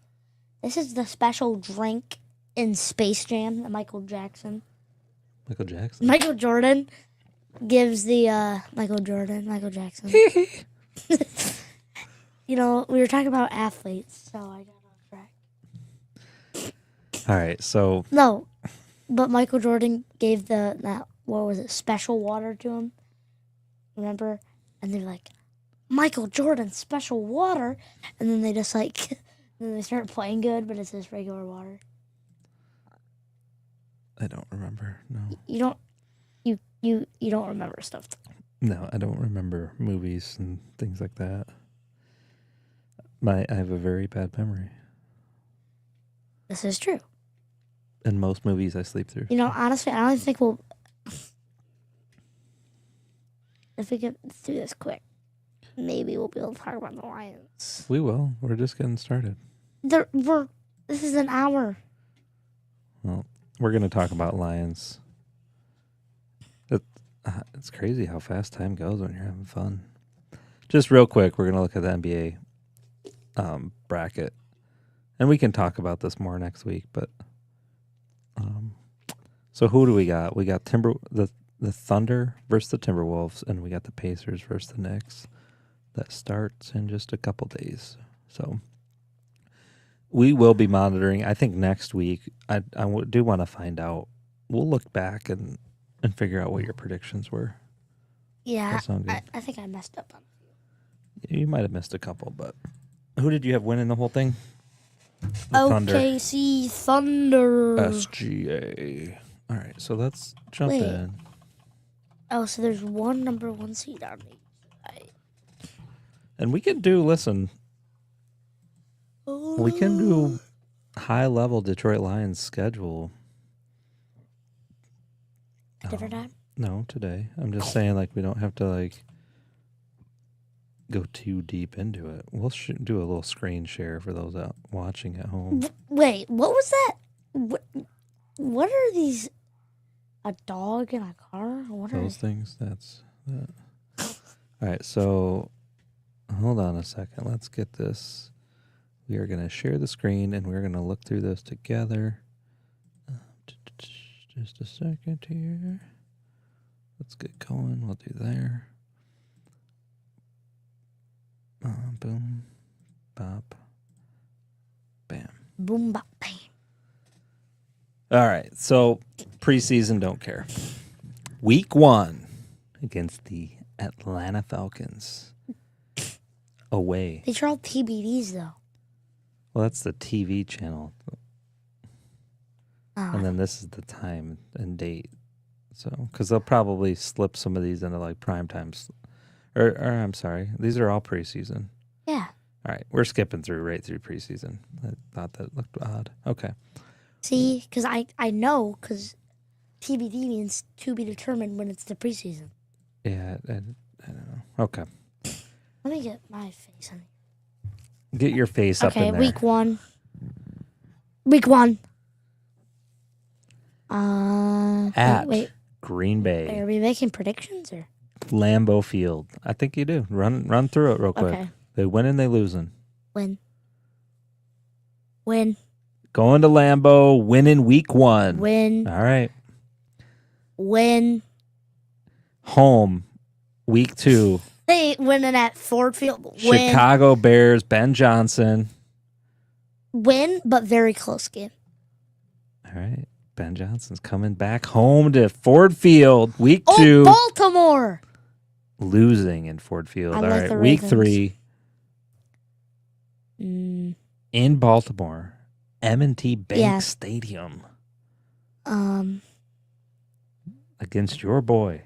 [SPEAKER 5] This is the special drink in Space Jam that Michael Jackson. Michael Jordan gives the Michael Jackson. You know, we were talking about athletes, so I got off track.
[SPEAKER 4] All right, so
[SPEAKER 5] No, but Michael Jordan gave special water to him. Remember? And they're like, Michael Jordan, special water. And then they just then they start playing good, but it's just regular water.
[SPEAKER 4] I don't remember. No.
[SPEAKER 5] You don't remember stuff.
[SPEAKER 4] No, I don't remember movies and things like that. I have a very bad memory.
[SPEAKER 5] This is true.
[SPEAKER 4] And most movies I sleep through.
[SPEAKER 5] You know, honestly, I don't think if we get through this quick, maybe we'll be able to talk about the Lions.
[SPEAKER 4] We will. We're just getting started.
[SPEAKER 5] This is an hour.
[SPEAKER 4] Well, we're going to talk about Lions. It's crazy how fast time goes when you're having fun. Just real quick, we're going to look at the NBA bracket. And we can talk about this more next week. But so who do we got? We got the Thunder versus the Timberwolves, and we got the Pacers versus the Knicks. That starts in just a couple days. So we will be monitoring. I think next week, I do want to find out. We'll look back and figure out what your predictions were.
[SPEAKER 5] Yeah,
[SPEAKER 4] That sound good.
[SPEAKER 5] I think I messed up on it.
[SPEAKER 4] You might have missed a couple, but who did you have winning the whole thing? The
[SPEAKER 5] OKC Thunder.
[SPEAKER 4] SGA. All right, so let's jump in.
[SPEAKER 5] Oh, so there's one number one seed on me.
[SPEAKER 4] And we can do, listen, we can do high-level Detroit Lions schedule.
[SPEAKER 5] A different time?
[SPEAKER 4] No, today. I'm just saying, we don't have to, go too deep into it. We'll do a little screen share for those out watching at home.
[SPEAKER 5] Wait, what was that? What are these? A dog in a car? What are
[SPEAKER 4] Those things, that's that. All right, so hold on a second. Let's get this. We are going to share the screen, and we're going to look through this together. Just a second here. Let's get going. We'll do there. Boom. Bop. Bam.
[SPEAKER 5] Boom, bop, bam.
[SPEAKER 4] All right, so preseason, don't care. Week 1 against the Atlanta Falcons. Away.
[SPEAKER 5] These are all TBDs, though.
[SPEAKER 4] Well, that's the TV channel.
[SPEAKER 5] Oh.
[SPEAKER 4] And then this is the time and date. So, because they'll probably slip some of these into prime times. Or I'm sorry, these are all preseason.
[SPEAKER 5] Yeah.
[SPEAKER 4] All right, we're skipping right through preseason. I thought that looked odd. Okay.
[SPEAKER 5] See, because I know, because TBD means to be determined when it's the preseason.
[SPEAKER 4] Yeah, I don't know. Okay.
[SPEAKER 5] Let me get my face on it.
[SPEAKER 4] Get your face up in
[SPEAKER 5] Okay,
[SPEAKER 4] there.
[SPEAKER 5] week 1. Week 1.
[SPEAKER 4] At
[SPEAKER 5] wait.
[SPEAKER 4] Green Bay.
[SPEAKER 5] Are we making predictions or?
[SPEAKER 4] Lambeau Field. I think you do. Run through it real quick.
[SPEAKER 5] Okay.
[SPEAKER 4] They winning, they losing.
[SPEAKER 5] Win.
[SPEAKER 4] Going to Lambeau, winning week 1.
[SPEAKER 5] Win.
[SPEAKER 4] All right.
[SPEAKER 5] Win.
[SPEAKER 4] Home, week 2.
[SPEAKER 5] They ain't winning at Ford Field. Win.
[SPEAKER 4] Chicago Bears, Ben Johnson.
[SPEAKER 5] Win, but very close game.
[SPEAKER 4] All right. Ben Johnson's coming back home to Ford Field, week 2.
[SPEAKER 5] Oh, Baltimore.
[SPEAKER 4] Losing in Ford Field.
[SPEAKER 5] I
[SPEAKER 4] All
[SPEAKER 5] like
[SPEAKER 4] right.
[SPEAKER 5] the
[SPEAKER 4] Week
[SPEAKER 5] Ravens.
[SPEAKER 4] 3 in Baltimore, M&T Bank
[SPEAKER 5] Yeah.
[SPEAKER 4] Stadium
[SPEAKER 5] Um,
[SPEAKER 4] against your boy,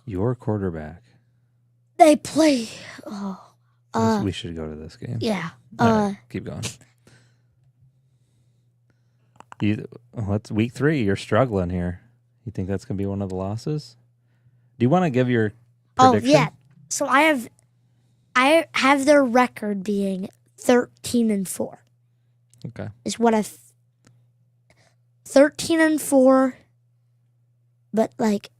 [SPEAKER 4] your quarterback.
[SPEAKER 5] they play. Oh,
[SPEAKER 4] We should go to this game.
[SPEAKER 5] yeah.
[SPEAKER 4] All right, keep going. What's week 3? You're struggling here. You think that's going to be one of the losses? Do you want to give your prediction?
[SPEAKER 5] Oh yeah. So I have their record being 13-4.
[SPEAKER 4] Okay.
[SPEAKER 5] Is what 13-4, but like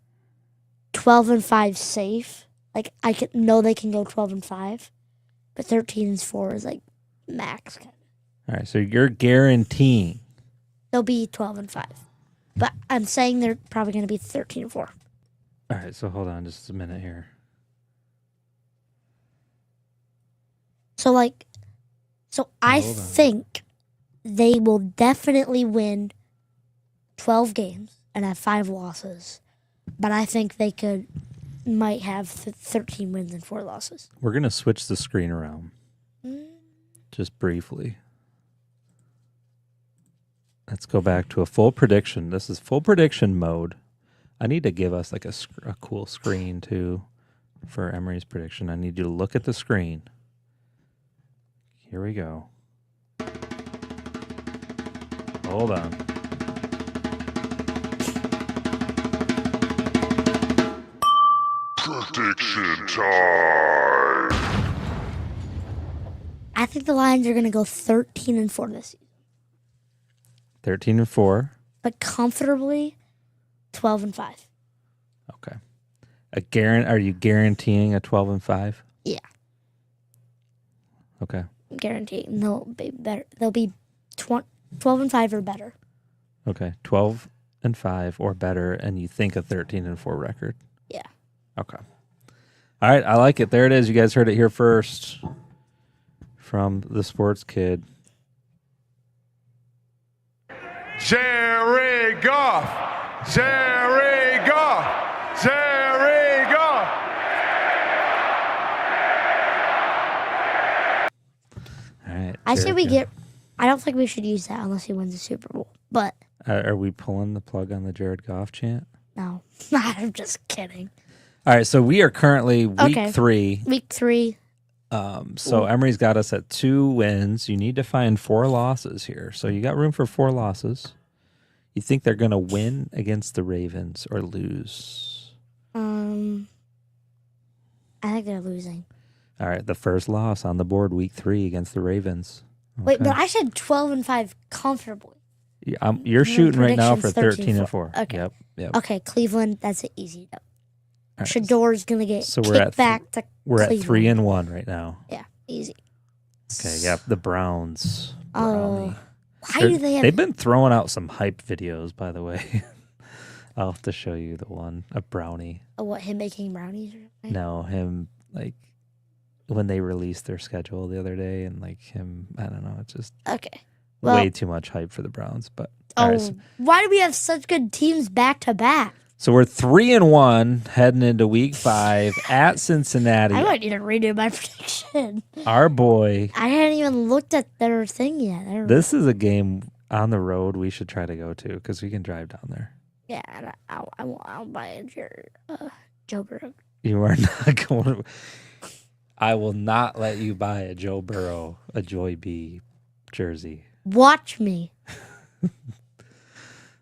[SPEAKER 5] 12-5 safe. Like I know they can go 12-5, but 13-4 is like max.
[SPEAKER 4] All right. So you're guaranteeing.
[SPEAKER 5] They'll be 12-5, but I'm saying they're probably going to be 13-4.
[SPEAKER 4] All right. So hold on just a minute here.
[SPEAKER 5] So I
[SPEAKER 4] Hold on.
[SPEAKER 5] think they will definitely win 12 games and have 5 losses, but I think they might have 13 wins and 4 losses.
[SPEAKER 4] We're going to switch the screen around just briefly. Let's go back to a full prediction. This is full prediction mode. I need to give us like a cool screen too for Emery's prediction. I need you to look at the screen. Here we go. Hold on.
[SPEAKER 6] Prediction time.
[SPEAKER 5] I think the Lions are going to go 13-4 this season,
[SPEAKER 4] 13-4.
[SPEAKER 5] but comfortably 12-5.
[SPEAKER 4] Okay. Are you guaranteeing a 12-5?
[SPEAKER 5] Yeah,
[SPEAKER 4] Okay.
[SPEAKER 5] guaranteeing they'll be better. They'll be 12-5 or better.
[SPEAKER 4] Okay. 12-5 or better, and you think a 13-4 record.
[SPEAKER 5] Yeah.
[SPEAKER 4] Okay. All right. I like it. There it is. You guys heard it here first from the sports kid.
[SPEAKER 1] Jerry Goff. Jerry Goff. Jerry Goff.
[SPEAKER 4] All right.
[SPEAKER 5] I say
[SPEAKER 4] Jared
[SPEAKER 5] we
[SPEAKER 4] Goff.
[SPEAKER 5] get. I don't think we should use that unless he wins the Super Bowl. But
[SPEAKER 4] Are we pulling the plug on the Jared Goff chant?
[SPEAKER 5] no, I'm just kidding.
[SPEAKER 4] All right. So we are currently week
[SPEAKER 5] Okay.
[SPEAKER 4] 3.
[SPEAKER 5] Week 3.
[SPEAKER 4] So Emery's got us at 2 wins. You need to find 4 losses here. So you got room for 4 losses. You think they're going to win against the Ravens or lose?
[SPEAKER 5] I think they're losing.
[SPEAKER 4] All right. The first loss on the board, week 3 against the Ravens.
[SPEAKER 5] Wait,
[SPEAKER 4] Okay.
[SPEAKER 5] but I said 12-5 comfortably.
[SPEAKER 4] Yeah, you're shooting right now for
[SPEAKER 5] prediction's
[SPEAKER 4] 13-4.
[SPEAKER 5] Okay.
[SPEAKER 4] Yep.
[SPEAKER 5] Okay, Cleveland, that's an easy no.
[SPEAKER 4] All right.
[SPEAKER 5] Shador's going to get
[SPEAKER 4] So
[SPEAKER 5] kicked back to
[SPEAKER 4] We're
[SPEAKER 5] Cleveland.
[SPEAKER 4] at 3-1 right now.
[SPEAKER 5] Yeah, easy.
[SPEAKER 4] Okay. Yep. The Browns.
[SPEAKER 5] Oh,
[SPEAKER 4] Brownie.
[SPEAKER 5] why do they have...
[SPEAKER 4] They've been throwing out some hype videos, by the way. I'll have to show you the one of Brownie.
[SPEAKER 5] what, him making brownies? Or something?
[SPEAKER 4] No, him like when they released their schedule the other day, and like him, I don't know, it's just
[SPEAKER 5] Okay. Well,
[SPEAKER 4] way too much hype for the Browns. But all right,
[SPEAKER 5] why do we have such good teams back to back?
[SPEAKER 4] so we're 3-1 heading into week 5 at Cincinnati.
[SPEAKER 5] I might need to redo my prediction.
[SPEAKER 4] Our boy.
[SPEAKER 5] I hadn't even looked at their thing yet.
[SPEAKER 4] This is a game on the road we should try to go to because we can drive down there.
[SPEAKER 5] Yeah, and I'll buy a Joe Burrow.
[SPEAKER 4] You are not going to. I will not let you buy a Joe Burrow, a Joy B jersey.
[SPEAKER 5] Watch me.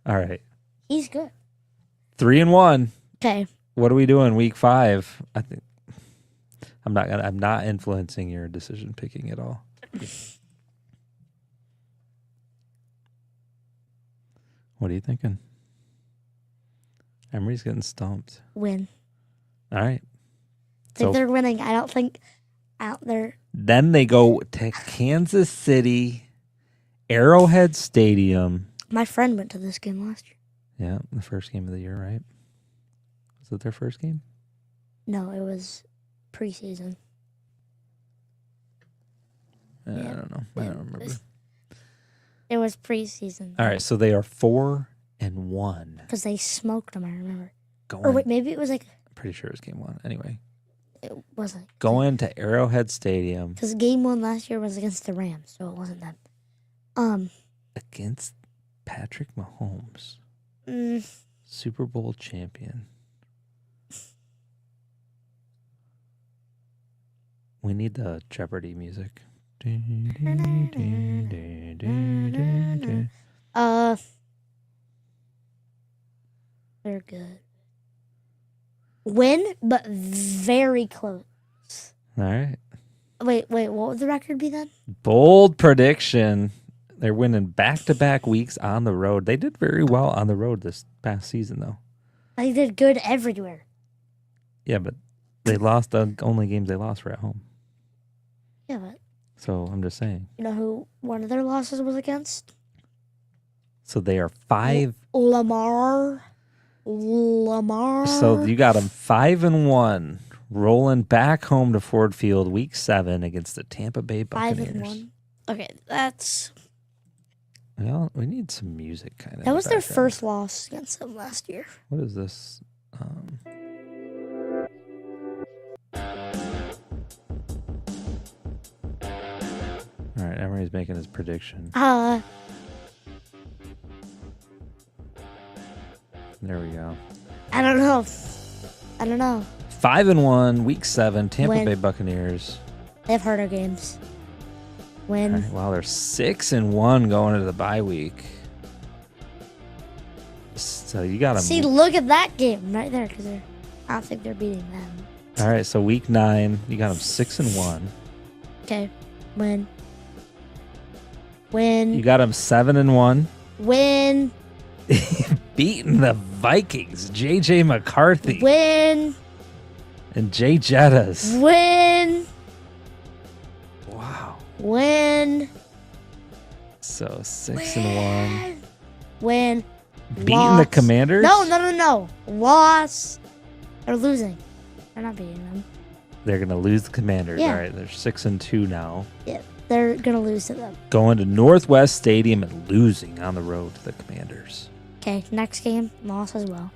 [SPEAKER 4] All right.
[SPEAKER 5] He's good.
[SPEAKER 4] 3-1.
[SPEAKER 5] Okay.
[SPEAKER 4] What are we doing week 5? I think I'm not influencing your decision picking at all. What are you thinking? Emery's getting stumped.
[SPEAKER 5] Win.
[SPEAKER 4] All right.
[SPEAKER 5] I think they're winning. I don't think out there.
[SPEAKER 4] Then they go to Kansas City, Arrowhead Stadium.
[SPEAKER 5] My friend went to this game last year.
[SPEAKER 4] Yeah, the first game of the year, right? Was it their first game?
[SPEAKER 5] No, it was preseason.
[SPEAKER 4] I don't know. I don't remember.
[SPEAKER 5] It was preseason.
[SPEAKER 4] All right, so they are 4-1.
[SPEAKER 5] Because they smoked them, I remember.
[SPEAKER 4] Going,
[SPEAKER 5] Or wait, maybe it was like...
[SPEAKER 4] I'm pretty sure it was game 1. Anyway.
[SPEAKER 5] It wasn't.
[SPEAKER 4] Going to Arrowhead Stadium.
[SPEAKER 5] Because game 1 last year was against the Rams, so it wasn't them.
[SPEAKER 4] Against Patrick Mahomes.
[SPEAKER 5] Mm,
[SPEAKER 4] Super Bowl champion. We need the Jeopardy music.
[SPEAKER 5] they're good. Win, but very close.
[SPEAKER 4] All right.
[SPEAKER 5] Wait, what would the record be then?
[SPEAKER 4] Bold prediction. They're winning back-to-back weeks on the road. They did very well on the road this past season, though.
[SPEAKER 5] They did good everywhere.
[SPEAKER 4] Yeah, but they lost. The only games they lost were at home.
[SPEAKER 5] Yeah, but
[SPEAKER 4] So I'm just saying.
[SPEAKER 5] you know who one of their losses was against?
[SPEAKER 4] So they are 5.
[SPEAKER 5] Lamar.
[SPEAKER 4] So you got them 5-1, rolling back home to Ford Field, Week 7 against the Tampa Bay Buccaneers.
[SPEAKER 5] 5-1. Okay, that's...
[SPEAKER 4] Well, we need some music kind of.
[SPEAKER 5] That was their first loss against them last year.
[SPEAKER 4] What is this? All right, Emery's making his prediction. There we go.
[SPEAKER 5] I don't know.
[SPEAKER 4] 5-1, Week 7, Tampa
[SPEAKER 5] Win.
[SPEAKER 4] Bay Buccaneers.
[SPEAKER 5] They have harder games. Win.
[SPEAKER 4] All right, wow, they're 6-1 going into the bye week. So you got them.
[SPEAKER 5] See, look at that game right there, because I don't think they're beating them.
[SPEAKER 4] All right, so Week 9, you got them 6-1.
[SPEAKER 5] Okay. Win. Win.
[SPEAKER 4] You got them 7-1.
[SPEAKER 5] Win.
[SPEAKER 4] Beating the Vikings, J.J. McCarthy
[SPEAKER 5] Win.
[SPEAKER 4] and Jay Jettas.
[SPEAKER 5] Win.
[SPEAKER 4] Wow.
[SPEAKER 5] Win.
[SPEAKER 4] So 6-1.
[SPEAKER 5] Win.
[SPEAKER 4] Beating
[SPEAKER 5] Loss.
[SPEAKER 4] the Commanders?
[SPEAKER 5] No. Loss. They're losing. They're not beating them.
[SPEAKER 4] They're going to lose the Commanders.
[SPEAKER 5] Yeah.
[SPEAKER 4] All right, they're 6-2 now.
[SPEAKER 5] Yeah, they're going to lose to them.
[SPEAKER 4] Going to Northwest Stadium and losing on the road to the Commanders.
[SPEAKER 5] Okay, next game, loss as well.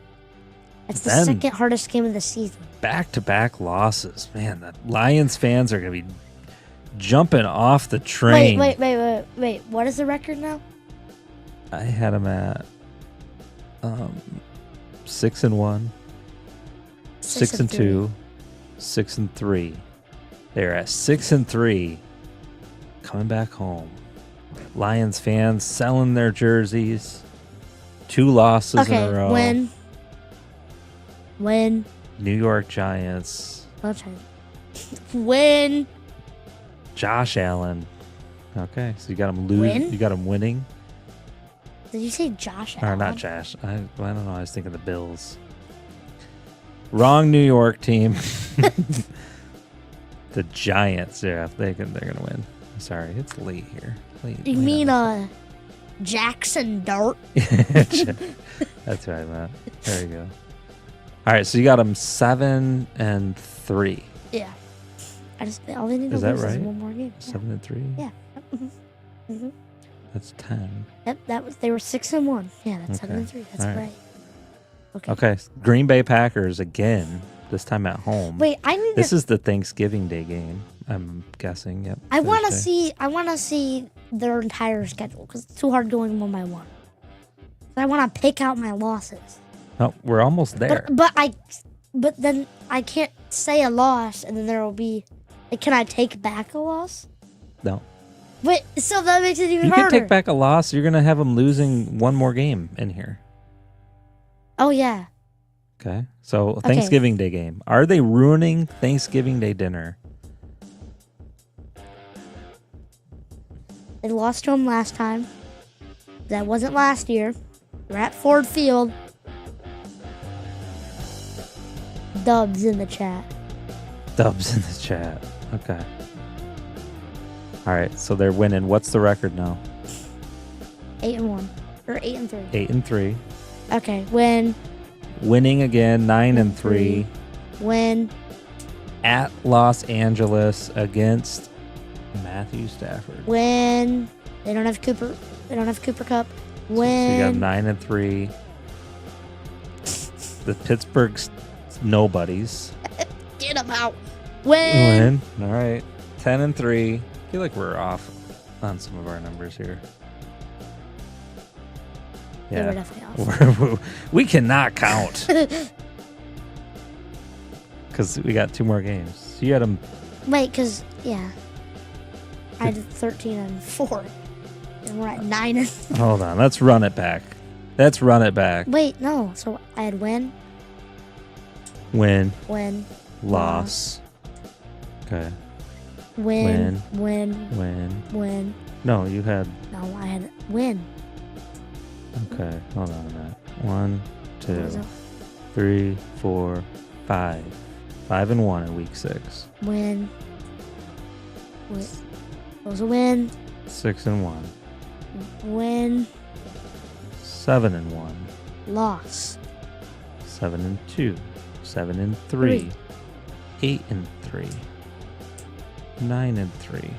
[SPEAKER 5] It's the
[SPEAKER 4] Then-
[SPEAKER 5] second hardest game of the season.
[SPEAKER 4] Back-to-back losses. Man, the Lions fans are going to be jumping off the train.
[SPEAKER 5] Wait. What is the record now?
[SPEAKER 4] I had them at 6-1, 6-2, 6-3. They're at 6-3, coming back home. Lions fans selling their jerseys. 2 losses in a row.
[SPEAKER 5] Win.
[SPEAKER 4] New York Giants.
[SPEAKER 5] I'll try. Win.
[SPEAKER 4] Josh Allen. Okay, so you got them
[SPEAKER 5] Win?
[SPEAKER 4] You got them winning.
[SPEAKER 5] Did you say Josh
[SPEAKER 4] Or
[SPEAKER 5] Allen?
[SPEAKER 4] not Josh. I don't know. I was thinking the Bills. Wrong New York team. The Giants. Yeah, they're gonna win. Sorry, it's late here. Late,
[SPEAKER 5] You
[SPEAKER 4] late
[SPEAKER 5] mean
[SPEAKER 4] on
[SPEAKER 5] Jackson Dart?
[SPEAKER 4] That's what I meant. There you go. All right, so you got them 7-3.
[SPEAKER 5] Yeah. All they need
[SPEAKER 4] Is
[SPEAKER 5] to
[SPEAKER 4] that
[SPEAKER 5] lose
[SPEAKER 4] right?
[SPEAKER 5] is one more game.
[SPEAKER 4] 7-3.
[SPEAKER 5] Yeah. Mm-hmm.
[SPEAKER 4] That's 10.
[SPEAKER 5] Yep, they were 6-1. Yeah, that's
[SPEAKER 4] Okay.
[SPEAKER 5] 7-3. That's
[SPEAKER 4] All right.
[SPEAKER 5] right.
[SPEAKER 4] Okay, Green Bay Packers again. This time at home.
[SPEAKER 5] Wait, I need
[SPEAKER 4] This
[SPEAKER 5] to.
[SPEAKER 4] is the Thanksgiving Day game. I'm guessing. Yep.
[SPEAKER 5] I want to
[SPEAKER 4] Thursday.
[SPEAKER 5] see their entire schedule because it's too hard going one by one. I want to pick out my losses.
[SPEAKER 4] Oh, we're almost there.
[SPEAKER 5] But then I can't say a loss, and then there will be. Like, can I take back a loss?
[SPEAKER 4] No.
[SPEAKER 5] But so that makes it even
[SPEAKER 4] You
[SPEAKER 5] harder.
[SPEAKER 4] can take back a loss. You're gonna have them losing one more game in here.
[SPEAKER 5] Oh yeah.
[SPEAKER 4] Okay. So Thanksgiving Day game. Are they ruining Thanksgiving Day dinner?
[SPEAKER 5] They lost to them last time. That wasn't last year. We're at Ford Field. Dubs in the chat.
[SPEAKER 4] Dubs in the chat. Okay. All right, so they're winning. What's the record now?
[SPEAKER 5] 8-1 or 8-3.
[SPEAKER 4] 8-3.
[SPEAKER 5] Okay, win.
[SPEAKER 4] Winning again, 9-3.
[SPEAKER 5] Win.
[SPEAKER 4] At Los Angeles against Matthew Stafford.
[SPEAKER 5] Win. They don't have Cooper. They don't have Cooper Cup. Win.
[SPEAKER 4] So you got 9-3. The Pittsburgh nobodies.
[SPEAKER 5] Get them out. Win.
[SPEAKER 4] All right. 10-3. I feel like we're off on some of our numbers here.
[SPEAKER 5] Yeah, we're
[SPEAKER 4] Yeah.
[SPEAKER 5] definitely off.
[SPEAKER 4] We cannot count. Because we got 2 more games. You had them.
[SPEAKER 5] Wait, because, yeah. I did 13-4. And we're at 9.
[SPEAKER 4] Hold on. Let's run it back.
[SPEAKER 5] Wait, no. So I had win,
[SPEAKER 4] Win.
[SPEAKER 5] loss.
[SPEAKER 4] Okay.
[SPEAKER 5] Win.
[SPEAKER 4] Win. No, you had.
[SPEAKER 5] No, I had win.
[SPEAKER 4] Okay. Hold on a minute. 1,
[SPEAKER 5] What was
[SPEAKER 4] 2,
[SPEAKER 5] it?
[SPEAKER 4] 3, 4, 5. 5-1 in week 6.
[SPEAKER 5] Win. It was a win.
[SPEAKER 4] 6-1.
[SPEAKER 5] Win.
[SPEAKER 4] 7-1.
[SPEAKER 5] Loss.
[SPEAKER 4] 7-2. 7-3.
[SPEAKER 5] Three.
[SPEAKER 4] 8-3. 9-3.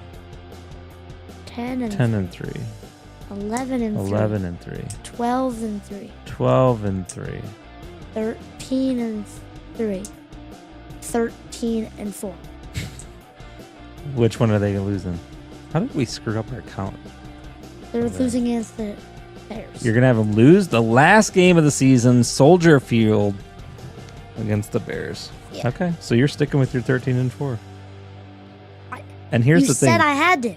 [SPEAKER 5] 10-3.
[SPEAKER 4] 10-3.
[SPEAKER 5] 11-3.
[SPEAKER 4] 11-3.
[SPEAKER 5] 12-3.
[SPEAKER 4] 12-3.
[SPEAKER 5] 13-3. 13-4.
[SPEAKER 4] Which one are they losing? How did we screw up our count?
[SPEAKER 5] They're
[SPEAKER 4] Okay.
[SPEAKER 5] losing against the Bears.
[SPEAKER 4] You're going to have them lose the last game of the season, Soldier Field, against the Bears.
[SPEAKER 5] Yeah.
[SPEAKER 4] Okay, so you're sticking with your 13-4.
[SPEAKER 5] I-
[SPEAKER 4] And here's
[SPEAKER 5] you
[SPEAKER 4] the thing.
[SPEAKER 5] said I had to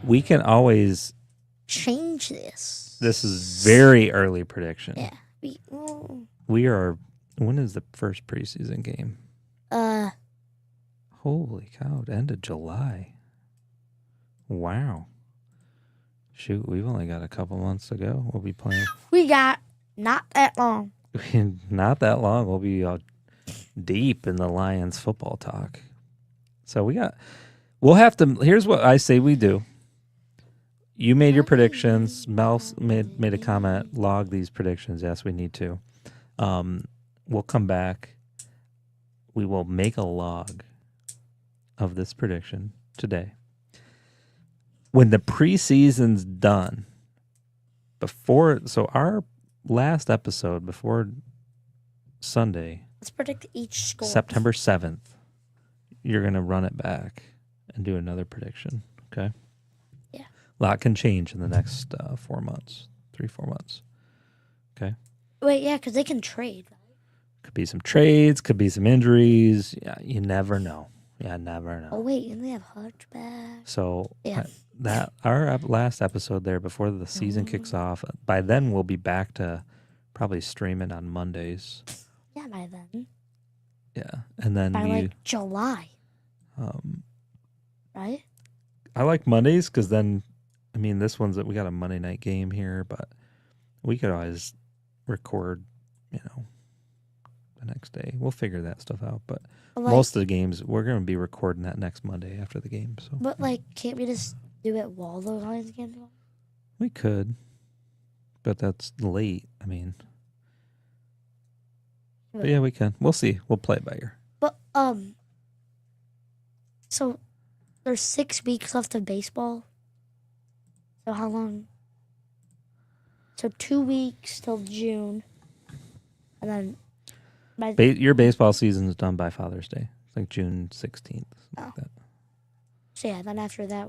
[SPEAKER 4] We can always.
[SPEAKER 5] change this.
[SPEAKER 4] This is very early prediction.
[SPEAKER 5] Yeah. Well,
[SPEAKER 4] We are. When is the first preseason game? Holy cow! End of July. Wow. Shoot, we've only got a couple months to go. We'll be playing.
[SPEAKER 5] we got not that long.
[SPEAKER 4] Not that long. We'll be deep in the Lions football talk. So we'll have to. Here's what I say we do. You made your predictions. Mel made a comment. Log these predictions. Yes, we need to. We'll come back. We will make a log of this prediction today. When the preseason's done, so our last episode before Sunday,
[SPEAKER 5] Let's predict each score.
[SPEAKER 4] September 7th, you're going to run it back and do another prediction, okay?
[SPEAKER 5] Yeah.
[SPEAKER 4] A lot can change in the next 4 months, 3-4 months, okay?
[SPEAKER 5] Wait, yeah, because they can trade.
[SPEAKER 4] Could be some trades, could be some injuries. Yeah, you never know. Yeah, never know.
[SPEAKER 5] Oh, wait, and they have Hunchback.
[SPEAKER 4] So
[SPEAKER 5] Yeah.
[SPEAKER 4] that our last episode there before the season kicks off, by then we'll be back to probably streaming on Mondays.
[SPEAKER 5] Yeah, by then.
[SPEAKER 4] Yeah, and then
[SPEAKER 5] By like July,
[SPEAKER 4] um,
[SPEAKER 5] right?
[SPEAKER 4] I like Mondays because then, I mean, this one's that we got a Monday night game here, but we could always record, the next day. We'll figure that stuff out, but
[SPEAKER 5] Like,
[SPEAKER 4] most of the games we're going to be recording that next Monday after the game. So
[SPEAKER 5] But, like, can't we just do it while the Lions games on?
[SPEAKER 4] we could, but that's late. I mean, but yeah, we can. We'll see. We'll play it by ear.
[SPEAKER 5] But, so there's 6 weeks left of baseball. So how long? So 2 weeks till June. And then
[SPEAKER 4] Your baseball season is done by Father's Day. It's like June 16th. Like that.
[SPEAKER 5] So yeah, then after that,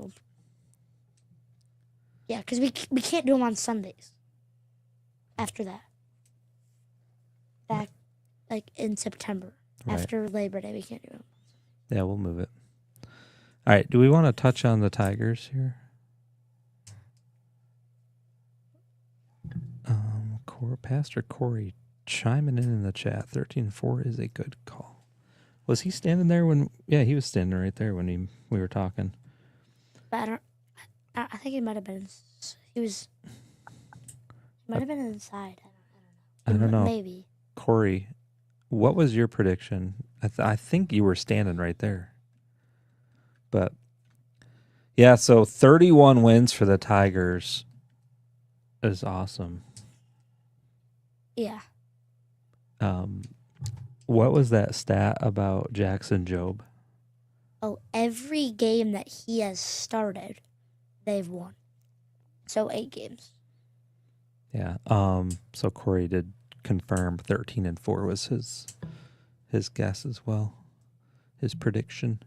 [SPEAKER 5] yeah, because we can't do them on Sundays. After that, back like in September,
[SPEAKER 4] Right.
[SPEAKER 5] after Labor Day, we can't do them.
[SPEAKER 4] Yeah, we'll move it. All right. Do we want to touch on the Tigers here? Pastor Corey chiming in the chat. 13-4 is a good call. Was he standing there when? Yeah, he was standing right there when we were talking.
[SPEAKER 5] But I think he might have been. He might have been inside. I don't know.
[SPEAKER 4] I don't know.
[SPEAKER 5] Maybe.
[SPEAKER 4] Corey, what was your prediction? I think you were standing right there. But, yeah, so 31 wins for the Tigers is awesome.
[SPEAKER 5] Yeah.
[SPEAKER 4] What was that stat about Jackson Jobe?
[SPEAKER 5] Oh, every game that he has started, they've won. So 8 games.
[SPEAKER 4] Yeah. So Corey did confirm 13-4 was his guess as well. His prediction.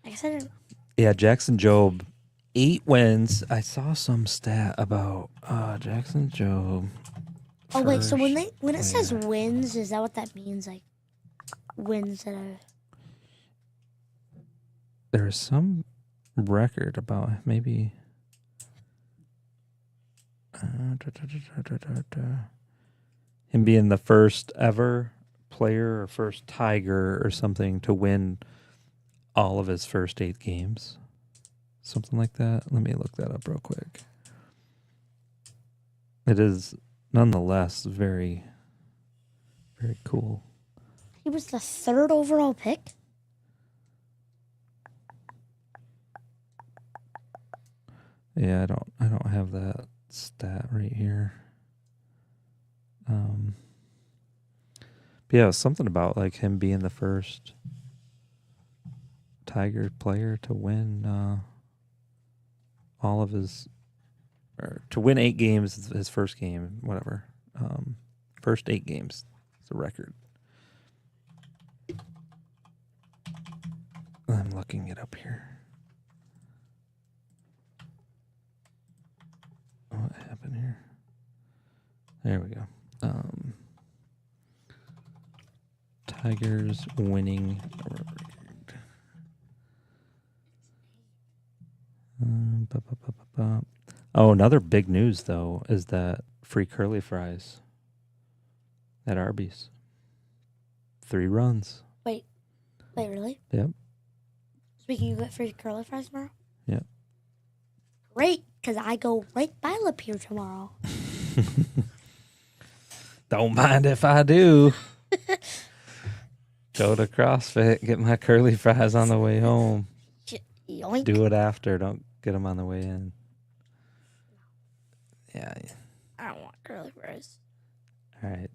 [SPEAKER 5] I guess I didn't.
[SPEAKER 4] Yeah, Jackson Jobe, 8 wins. I saw some stat about Jackson Jobe.
[SPEAKER 5] Oh wait, so when
[SPEAKER 4] first
[SPEAKER 5] it says
[SPEAKER 4] player.
[SPEAKER 5] wins, is that what that means? Like wins that are
[SPEAKER 4] There was some record about maybe him being the first ever player or first Tiger or something to win all of his first 8 games. Something like that. Let me look that up real quick. It is nonetheless very, very cool.
[SPEAKER 5] he was the 3rd overall pick.
[SPEAKER 4] Yeah, I don't have that stat right here. But yeah, it was something about like him being the first Tiger player to win all of his, or to win 8 games, his first game, whatever. First 8 games, it's a record. I'm looking it up here. What happened here? There we go. Tigers winning record. Oh, another big news though is that free curly fries at Arby's. 3 runs.
[SPEAKER 5] Wait, really?
[SPEAKER 4] Yep.
[SPEAKER 5] Speaking, you get free curly fries tomorrow?
[SPEAKER 4] Yep.
[SPEAKER 5] Great, because I go right by Lapeer tomorrow.
[SPEAKER 4] Don't mind if I do. Go to CrossFit, get my curly fries on the way home.
[SPEAKER 5] Yoink.
[SPEAKER 4] Do it after. Don't get them on the way in. Yeah.
[SPEAKER 5] I don't want curly fries.
[SPEAKER 4] All right.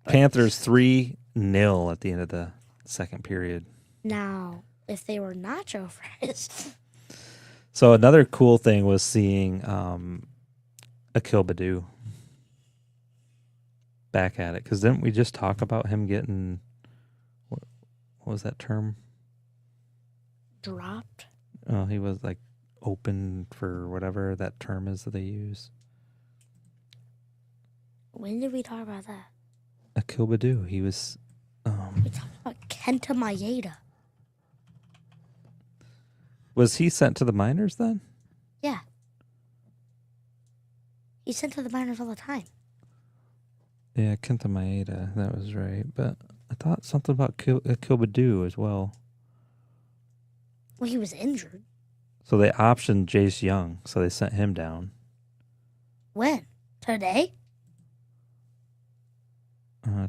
[SPEAKER 4] Panthers 3-0 at the end of the second period.
[SPEAKER 5] Now, if they were nacho fries.
[SPEAKER 4] So another cool thing was seeing Akil Badu back at it. Because didn't we just talk about him getting, what was that term?
[SPEAKER 5] Dropped?
[SPEAKER 4] Oh, he was like open for whatever that term is that they use.
[SPEAKER 5] When did we talk about that?
[SPEAKER 4] Akil Badu. He was.
[SPEAKER 5] We talked about Kenta Maeda.
[SPEAKER 4] Was he sent to the minors then?
[SPEAKER 5] Yeah. He's sent to the minors all the time.
[SPEAKER 4] Yeah, Kenta Maeda. That was right. But I thought something about Akil Badu as well.
[SPEAKER 5] Well, he was injured.
[SPEAKER 4] So they optioned Jace Young, so they sent him down.
[SPEAKER 5] When? Today?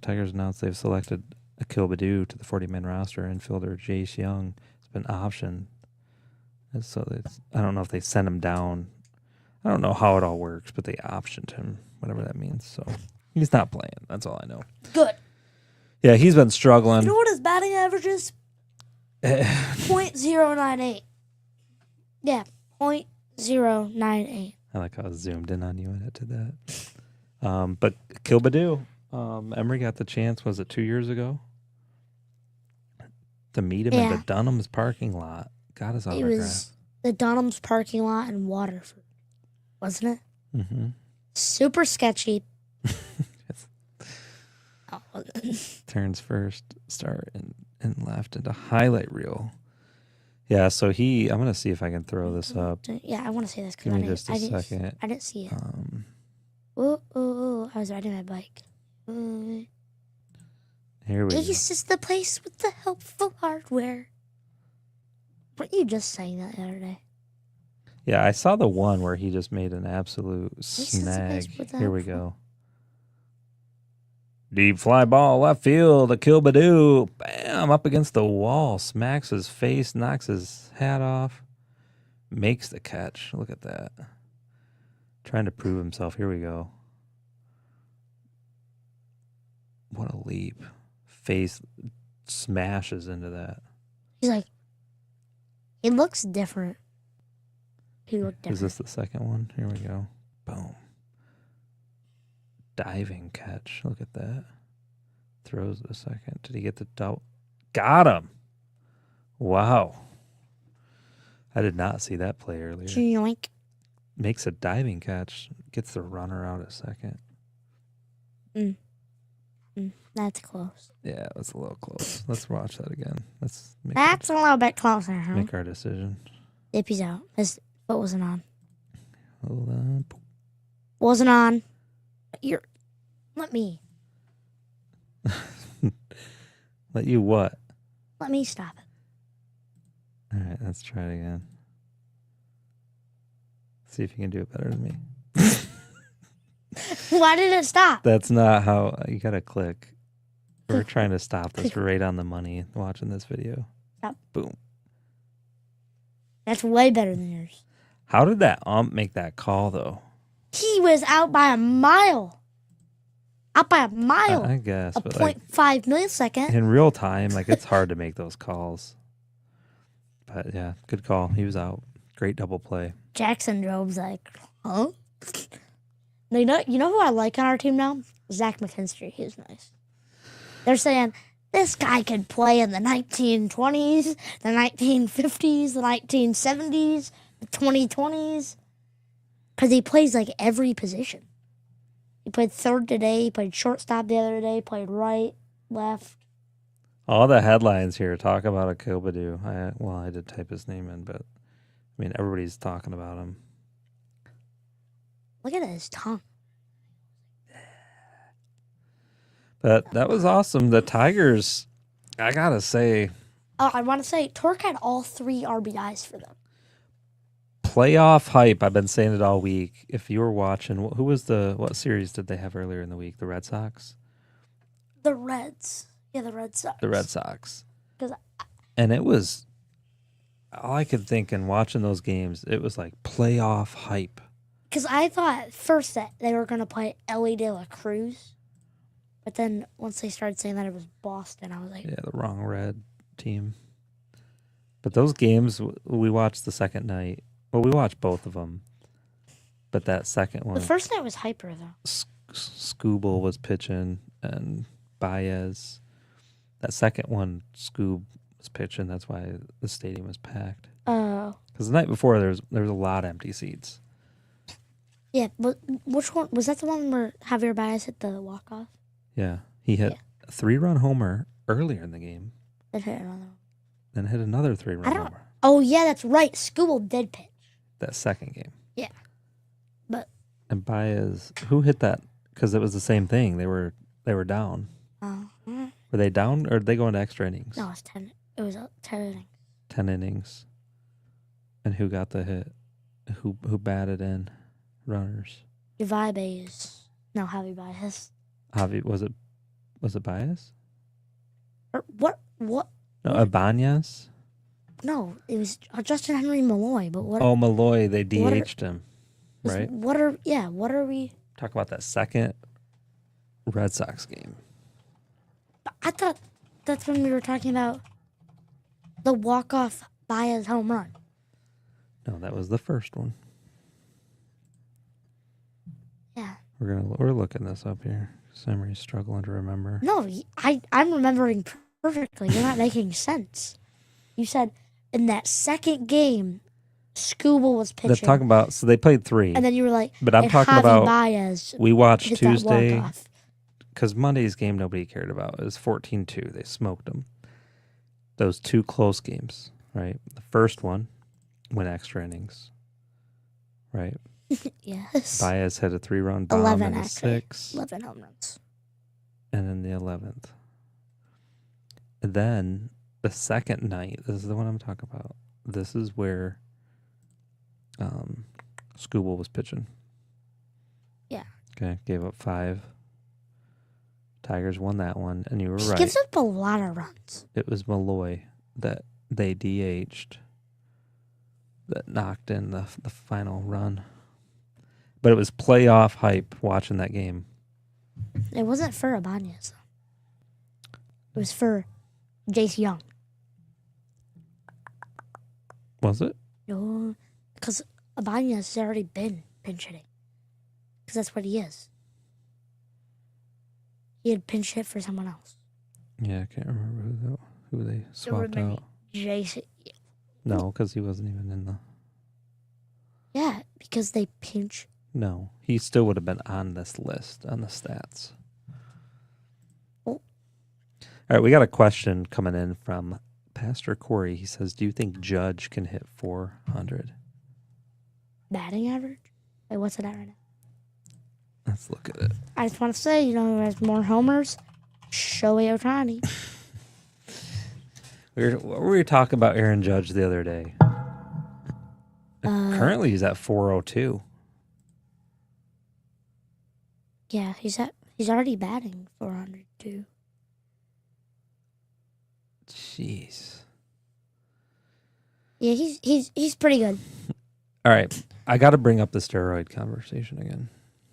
[SPEAKER 4] Tigers announced they've selected Akil Badu to the 40-man roster. Infielder Jace Young has been optioned. And so I don't know if they sent him down. I don't know how it all works, but they optioned him, whatever that means. So he's not playing. That's all I know.
[SPEAKER 5] Good.
[SPEAKER 4] Yeah, he's been struggling.
[SPEAKER 5] You know what his batting average is? .098. Yeah, .098.
[SPEAKER 4] I like how I zoomed in on you when I did that. But Akil Badu, Emery got the chance, was it 2 years ago? To meet him in the Dunham's parking lot. Got his autograph.
[SPEAKER 5] It was the Dunham's parking lot in Waterford, wasn't it?
[SPEAKER 4] Mm-hmm.
[SPEAKER 5] Super sketchy.
[SPEAKER 4] Turns first, start, and left into highlight reel. Yeah, so I'm going to see if I can throw this up.
[SPEAKER 5] Yeah, I want to say this
[SPEAKER 4] Give
[SPEAKER 5] because
[SPEAKER 4] me just a second.
[SPEAKER 5] I didn't see it. I was riding my bike.
[SPEAKER 4] Here we go.
[SPEAKER 5] Ace is the place with the helpful hardware. Weren't you just saying that the other day?
[SPEAKER 4] Yeah, I saw the one where he just made an absolute
[SPEAKER 5] is the place
[SPEAKER 4] snag.
[SPEAKER 5] with the
[SPEAKER 4] Here we
[SPEAKER 5] helpful-
[SPEAKER 4] go. Deep fly ball, left field, a Kilbadoo. Bam, up against the wall. Smacks his face, knocks his hat off. Makes the catch. Look at that. Trying to prove himself. Here we go. What a leap. Face smashes into that.
[SPEAKER 5] He's like, he looks different. He looked different.
[SPEAKER 4] Is this the second one? Here we go. Boom. Diving catch. Look at that. Throws it a second. Did he get the double? Got him. Wow. I did not see that play earlier.
[SPEAKER 5] Yoink.
[SPEAKER 4] Makes a diving catch. Gets the runner out a second.
[SPEAKER 5] That's close.
[SPEAKER 4] Yeah, it was a little close. Let's watch that again. Let's make,
[SPEAKER 5] That's a little bit closer, huh?
[SPEAKER 4] make our decision.
[SPEAKER 5] Ippy's out. His foot wasn't on.
[SPEAKER 4] Hold on.
[SPEAKER 5] Wasn't on. Let me.
[SPEAKER 4] Let you what?
[SPEAKER 5] Let me stop it.
[SPEAKER 4] All right, let's try it again. See if you can do it better than me.
[SPEAKER 5] Why did it stop?
[SPEAKER 4] That's not how you gotta click. We're trying to stop this. We're right on the money watching this video.
[SPEAKER 5] Stop.
[SPEAKER 4] Boom.
[SPEAKER 5] That's way better than yours.
[SPEAKER 4] How did that ump make that call though?
[SPEAKER 5] He was out by a mile. Out by a mile.
[SPEAKER 4] I guess.
[SPEAKER 5] A
[SPEAKER 4] But
[SPEAKER 5] 0.5 millisecond.
[SPEAKER 4] in real time, it's hard to make those calls. But yeah, good call. He was out. Great double play.
[SPEAKER 5] Jackson Job's like, huh? You know who I like on our team now? Zach McKinstry. He's nice. They're saying this guy could play in the 1920s, the 1950s, the 1970s, the 2020s. Because he plays like every position. He played third today. He played shortstop the other day. Played right, left.
[SPEAKER 4] All the headlines here talk about a Kilbadoo. I did type his name in, but I mean everybody's talking about him.
[SPEAKER 5] Look at his tongue.
[SPEAKER 4] But that was awesome. The Tigers, I gotta say,
[SPEAKER 5] Oh, I want to say Torque had all 3 RBIs for them.
[SPEAKER 4] playoff hype. I've been saying it all week. If you were watching, what series did they have earlier in the week? The Red Sox?
[SPEAKER 5] The Reds. Yeah, the Red Sox.
[SPEAKER 4] The Red Sox.
[SPEAKER 5] 'Cause
[SPEAKER 4] And it was, all I could think in watching those games, it was like playoff hype.
[SPEAKER 5] Because I thought at first that they were going to play Ellie De La Cruz. But then once they started saying that it was Boston, I was like,
[SPEAKER 4] Yeah, the wrong red team. But those games, we watched the second night. Well, we watched both of them. But that second one,
[SPEAKER 5] the first night was hyper, though.
[SPEAKER 4] Scooble was pitching and Baez. That second one, Scoob was pitching. That's why the stadium was packed.
[SPEAKER 5] Oh.
[SPEAKER 4] Because the night before, there was a lot of empty seats.
[SPEAKER 5] Yeah, but which one? Was that the one where Javier Baez hit the walk-off?
[SPEAKER 4] Yeah, he hit a 3-run homer earlier in the game.
[SPEAKER 5] Then hit another one.
[SPEAKER 4] Then hit another 3-run homer.
[SPEAKER 5] Oh, yeah, that's right. Scooble did pitch.
[SPEAKER 4] That second game.
[SPEAKER 5] Yeah. But
[SPEAKER 4] And Baez, who hit that? Because it was the same thing. They were down. Were they down or did they go into extra innings?
[SPEAKER 5] no, it's 10. It was 10 innings.
[SPEAKER 4] 10 innings. And who got the hit? Who batted in runners?
[SPEAKER 5] Javi Baez. No, Javi Baez.
[SPEAKER 4] Javi, was it Baez?
[SPEAKER 5] Or what?
[SPEAKER 4] No, Ibanez?
[SPEAKER 5] No, it was Justin Henry Malloy. But what?
[SPEAKER 4] Oh, Malloy, they DH'd him, right?
[SPEAKER 5] What are we?
[SPEAKER 4] Talk about that second Red Sox game.
[SPEAKER 5] I thought that's when we were talking about the walk-off Baez home run.
[SPEAKER 4] No, that was the first one.
[SPEAKER 5] Yeah.
[SPEAKER 4] We're looking this up here. Emery's struggling to remember.
[SPEAKER 5] No, I'm remembering perfectly. You're not making sense. You said in that second game, Scooble was pitching.
[SPEAKER 4] They're talking about, so they played 3.
[SPEAKER 5] And then you were like,
[SPEAKER 4] But I'm
[SPEAKER 5] and
[SPEAKER 4] talking
[SPEAKER 5] Javi
[SPEAKER 4] about,
[SPEAKER 5] Baez
[SPEAKER 4] we watched
[SPEAKER 5] hit that
[SPEAKER 4] Tuesday,
[SPEAKER 5] walk-off.
[SPEAKER 4] because Monday's game nobody cared about. It was 14-2. They smoked them. Those 2 close games, right? The first one went extra innings, right?
[SPEAKER 5] Yes.
[SPEAKER 4] Baez hit a 3-run bomb
[SPEAKER 5] 11
[SPEAKER 4] in the
[SPEAKER 5] actually.
[SPEAKER 4] 6th.
[SPEAKER 5] 11 home runs.
[SPEAKER 4] And then the 11th. And then the second night, this is the one I'm talking about. This is where Scooble was pitching.
[SPEAKER 5] Yeah.
[SPEAKER 4] Okay, gave up 5. Tigers won that one, and you were
[SPEAKER 5] He
[SPEAKER 4] right.
[SPEAKER 5] gives up a lot of runs.
[SPEAKER 4] It was Malloy that they DH'd that knocked in the final run. But it was playoff hype watching that game.
[SPEAKER 5] It wasn't for Ibanez. It was for Jace Young.
[SPEAKER 4] Was it?
[SPEAKER 5] No, because Ibanez has already been pinch hitting. Because that's what he is. He had pinch hit for someone else.
[SPEAKER 4] Yeah, I can't remember who they swapped out.
[SPEAKER 5] Jace.
[SPEAKER 4] No, because he wasn't even in the...
[SPEAKER 5] Yeah, because they pinch.
[SPEAKER 4] No, he still would have been on this list, on the stats.
[SPEAKER 5] Oh.
[SPEAKER 4] All right, we got a question coming in from Pastor Corey. He says, do you think Judge can hit 400?
[SPEAKER 5] Batting average? Wait, what's it at right now?
[SPEAKER 4] Let's look at it.
[SPEAKER 5] I just want to say, you know who has more homers? Shohei Ohtani.
[SPEAKER 4] We were talking about Aaron Judge the other day. Currently, he's at 402.
[SPEAKER 5] Yeah, he's already batting 400 too.
[SPEAKER 4] Jeez.
[SPEAKER 5] Yeah, he's pretty good.
[SPEAKER 4] All right, I got to bring up the steroid conversation again.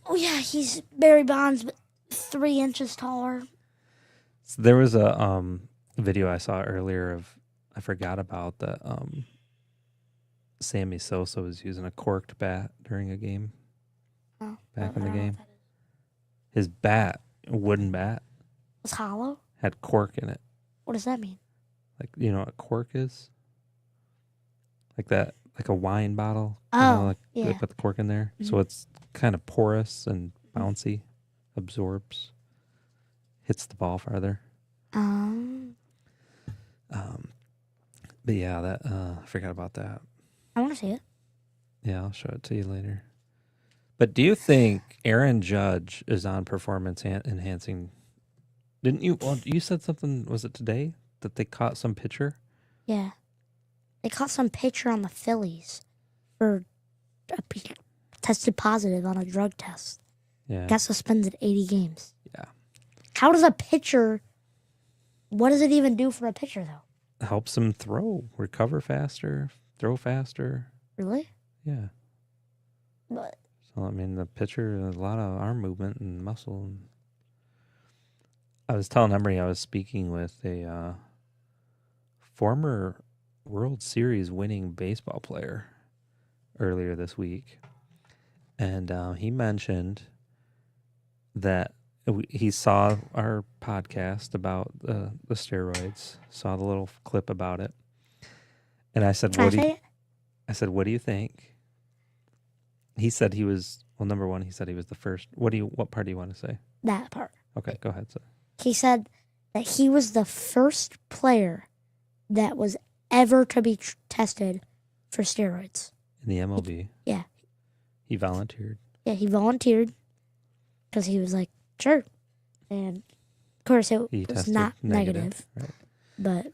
[SPEAKER 5] Oh yeah, he's Barry Bonds, but 3 inches taller.
[SPEAKER 4] So there was a video I saw earlier of, I forgot about that. Sammy Sosa was using a corked bat during a game.
[SPEAKER 5] Oh,
[SPEAKER 4] Back in the
[SPEAKER 5] I don't know
[SPEAKER 4] game.
[SPEAKER 5] what that is.
[SPEAKER 4] His bat, wooden bat,
[SPEAKER 5] It's hollow.
[SPEAKER 4] had cork in it.
[SPEAKER 5] What does that mean?
[SPEAKER 4] Like, you know what cork is? Like that, like a wine bottle.
[SPEAKER 5] Oh,
[SPEAKER 4] They
[SPEAKER 5] yeah.
[SPEAKER 4] put the cork in there. So
[SPEAKER 5] Mhm.
[SPEAKER 4] it's kind of porous and bouncy, absorbs, hits the ball farther. But yeah, that I forgot about that.
[SPEAKER 5] I want to see it.
[SPEAKER 4] Yeah, I'll show it to you later. But do you think Aaron Judge is on performance enhancing? Didn't you? Well, you said something. Was it today that they caught some pitcher?
[SPEAKER 5] Yeah, they caught some pitcher on the Phillies for tested positive on a drug test.
[SPEAKER 4] Yeah.
[SPEAKER 5] Got suspended 80 games.
[SPEAKER 4] Yeah.
[SPEAKER 5] How does a pitcher? What does it even do for a pitcher though?
[SPEAKER 4] Helps him recover faster, throw faster.
[SPEAKER 5] Really?
[SPEAKER 4] Yeah.
[SPEAKER 5] But
[SPEAKER 4] So I mean, the pitcher, a lot of arm movement and muscle. I was telling Emery I was speaking with a former World Series winning baseball player earlier this week, and he mentioned that he saw our podcast about the steroids, saw the little clip about it, and I said,
[SPEAKER 5] can I say it?
[SPEAKER 4] I said, what do you think? He said he was, well, number one, he said he was the first. What part do you want to say?
[SPEAKER 5] That part.
[SPEAKER 4] Okay, go ahead. So.
[SPEAKER 5] He said that he was the first player that was ever to be tested for steroids.
[SPEAKER 4] In the MLB.
[SPEAKER 5] Yeah.
[SPEAKER 4] He volunteered.
[SPEAKER 5] Yeah, he volunteered because he was like, sure. And of course, it
[SPEAKER 4] He
[SPEAKER 5] was
[SPEAKER 4] tested
[SPEAKER 5] not negative.
[SPEAKER 4] Right.
[SPEAKER 5] But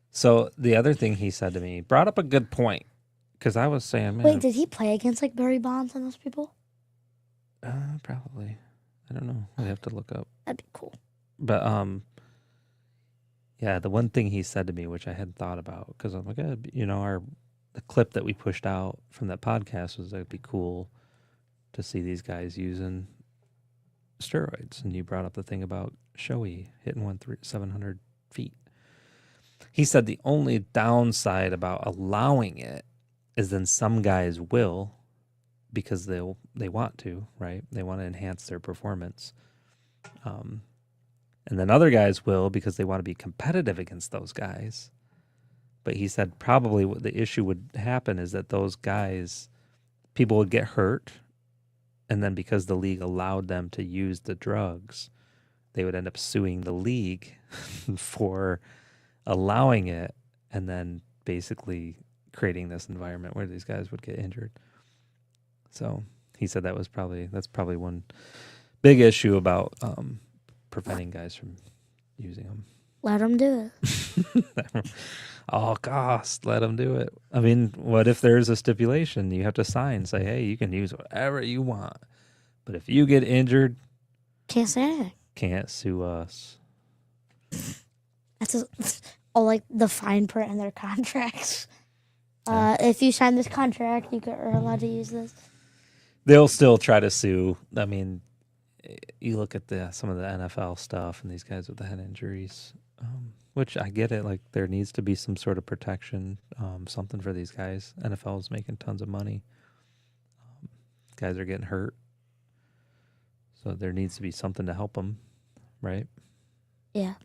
[SPEAKER 4] So the other thing he said to me brought up a good point, because I was saying, man,
[SPEAKER 5] wait, did he play against like Barry Bonds and those people?
[SPEAKER 4] probably. I don't know. We have to look up.
[SPEAKER 5] That'd be cool.
[SPEAKER 4] But yeah, the one thing he said to me, which I hadn't thought about, because I'm like, the clip that we pushed out from that podcast was that'd be cool to see these guys using steroids. And you brought up the thing about Shohei hitting 700 feet. He said the only downside about allowing it is then some guys will, because they want to, right? They want to enhance their performance. And then other guys will because they want to be competitive against those guys. But he said probably what the issue would happen is that those guys, people would get hurt. And then because the league allowed them to use the drugs, they would end up suing the league for allowing it, and then basically creating this environment where these guys would get injured. So he said that's probably one big issue about preventing guys from using them.
[SPEAKER 5] Let him do it.
[SPEAKER 4] All cost, let them do it. I mean, what if there's a stipulation you have to sign, say, hey, you can use whatever you want, but if you get injured,
[SPEAKER 5] Can't say anything.
[SPEAKER 4] can't sue us.
[SPEAKER 5] That's like the fine print in their contracts. If you sign this contract, are allowed to use this.
[SPEAKER 4] They'll still try to sue. I mean, you look at some of the NFL stuff and these guys with the head injuries, which I get it. Like there needs to be some sort of protection, something for these guys. NFL is making tons of money. Guys are getting hurt, so there needs to be something to help them, right?
[SPEAKER 5] Yeah.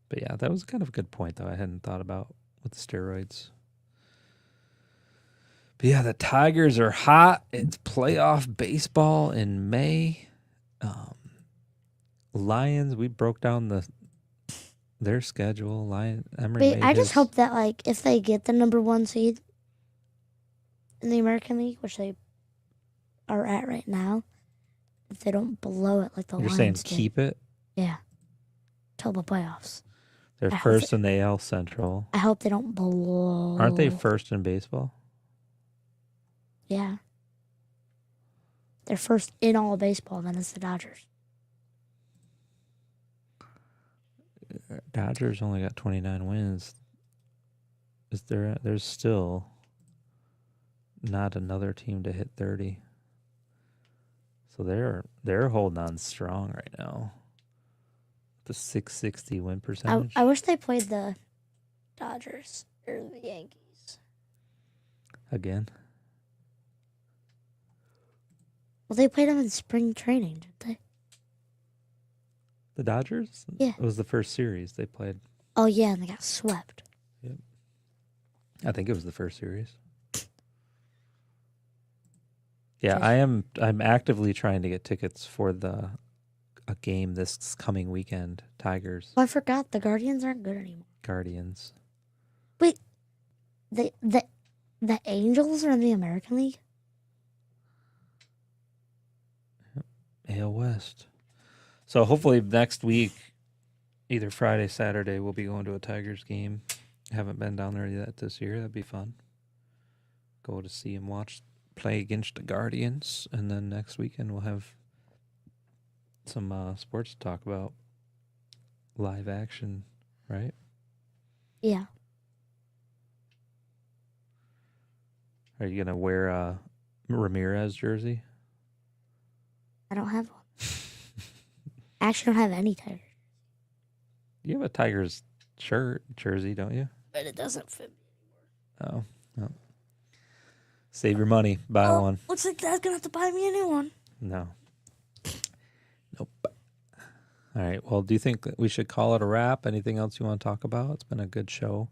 [SPEAKER 4] But yeah, that was kind of a good point, though. I hadn't thought about with the steroids. But yeah, the Tigers are hot. It's playoff baseball in May. Lions, we broke down their schedule. Emery
[SPEAKER 5] I just hope that like if they get the number 1 seed in the American League, which they are at right now, if they don't blow it like the Lions
[SPEAKER 4] saying
[SPEAKER 5] did.
[SPEAKER 4] Keep it?
[SPEAKER 5] Yeah. Till the playoffs.
[SPEAKER 4] They're first in the AL Central.
[SPEAKER 5] I hope they don't blow.
[SPEAKER 4] Aren't they first in baseball?
[SPEAKER 5] Yeah. They're first in all of baseball, then it's the Dodgers.
[SPEAKER 4] Dodgers only got 29 wins. There's still not another team to hit 30. So they're holding on strong right now. The 660 win percentage.
[SPEAKER 5] I wish they played the Dodgers or the Yankees.
[SPEAKER 4] Again?
[SPEAKER 5] Well, they played them in spring training, didn't they?
[SPEAKER 4] The Dodgers?
[SPEAKER 5] Yeah.
[SPEAKER 4] It was the first series they played.
[SPEAKER 5] Oh, yeah, and they got swept.
[SPEAKER 4] Yep. I think it was the first series. Yeah, I'm actively trying to get tickets for a game this coming weekend. Tigers.
[SPEAKER 5] Oh, I forgot. The Guardians aren't good anymore.
[SPEAKER 4] Guardians.
[SPEAKER 5] Wait. The Angels are in the American League?
[SPEAKER 4] AL West. So hopefully next week, either Friday, Saturday, we'll be going to a Tigers game. Haven't been down there yet this year. That'd be fun. Go to see him play against the Guardians, and then next weekend we'll have some sports to talk about. Live action, right?
[SPEAKER 5] Yeah.
[SPEAKER 4] Are you gonna wear a Ramirez jersey?
[SPEAKER 5] I don't have one. I actually don't have any Tigers.
[SPEAKER 4] You have a Tigers jersey, don't you?
[SPEAKER 5] But it doesn't fit me.
[SPEAKER 4] Oh, no. Save your money. Buy one.
[SPEAKER 5] Looks like Dad's going to have to buy me a new one.
[SPEAKER 4] No. Nope. All right. Well, do you think that we should call it a wrap? Anything else you want to talk about? It's been a good show.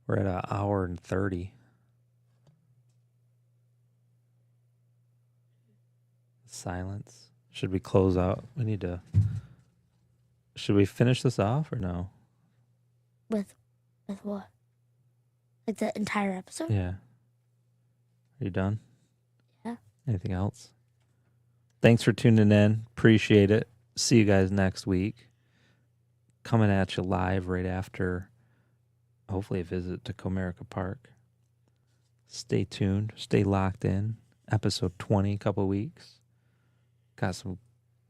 [SPEAKER 4] We're at 1 hour and 30. Silence. Should we close out? Should we finish this off or no?
[SPEAKER 5] With what? Like the entire episode?
[SPEAKER 4] Yeah. Are you done?
[SPEAKER 5] Yeah.
[SPEAKER 4] Anything else? Thanks for tuning in. Appreciate it. See you guys next week. Coming at you live right after, hopefully, a visit to Comerica Park. Stay tuned. Stay locked in. Episode 20, couple weeks. Got some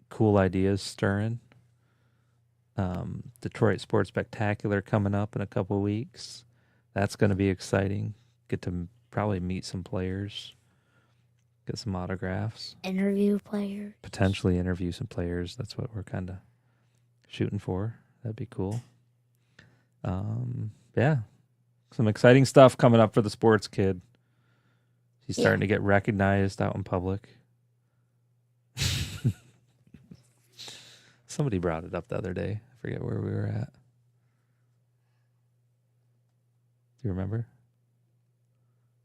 [SPEAKER 4] cool ideas stirring. Detroit Sports Spectacular coming up in a couple weeks. That's going to be exciting. Get to probably meet some players. Get some autographs.
[SPEAKER 5] Interview players.
[SPEAKER 4] Potentially interview some players. That's what we're kind of shooting for. That'd be cool. Yeah. Some exciting stuff coming up for the sports kid. He's starting to get recognized out in public. Somebody brought it up the other day. I forget where we were at. Do you remember?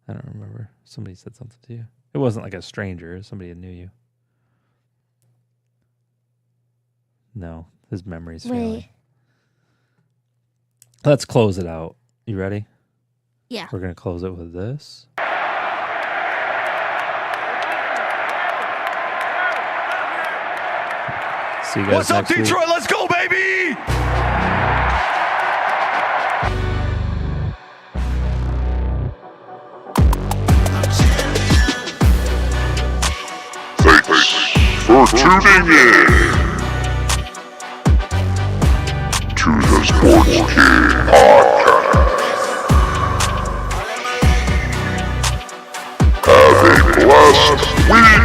[SPEAKER 4] I don't remember. Somebody said something to you. It wasn't like a stranger. It was somebody that knew you. No, his memory's failing. Let's close it out. You ready?
[SPEAKER 5] Yeah.
[SPEAKER 4] We're going to close it with this. See you guys
[SPEAKER 1] What's up,
[SPEAKER 4] next week.
[SPEAKER 1] Detroit? Let's go, baby!
[SPEAKER 6] Thanks for tuning in. Sports King Podcast. Have a blessed week.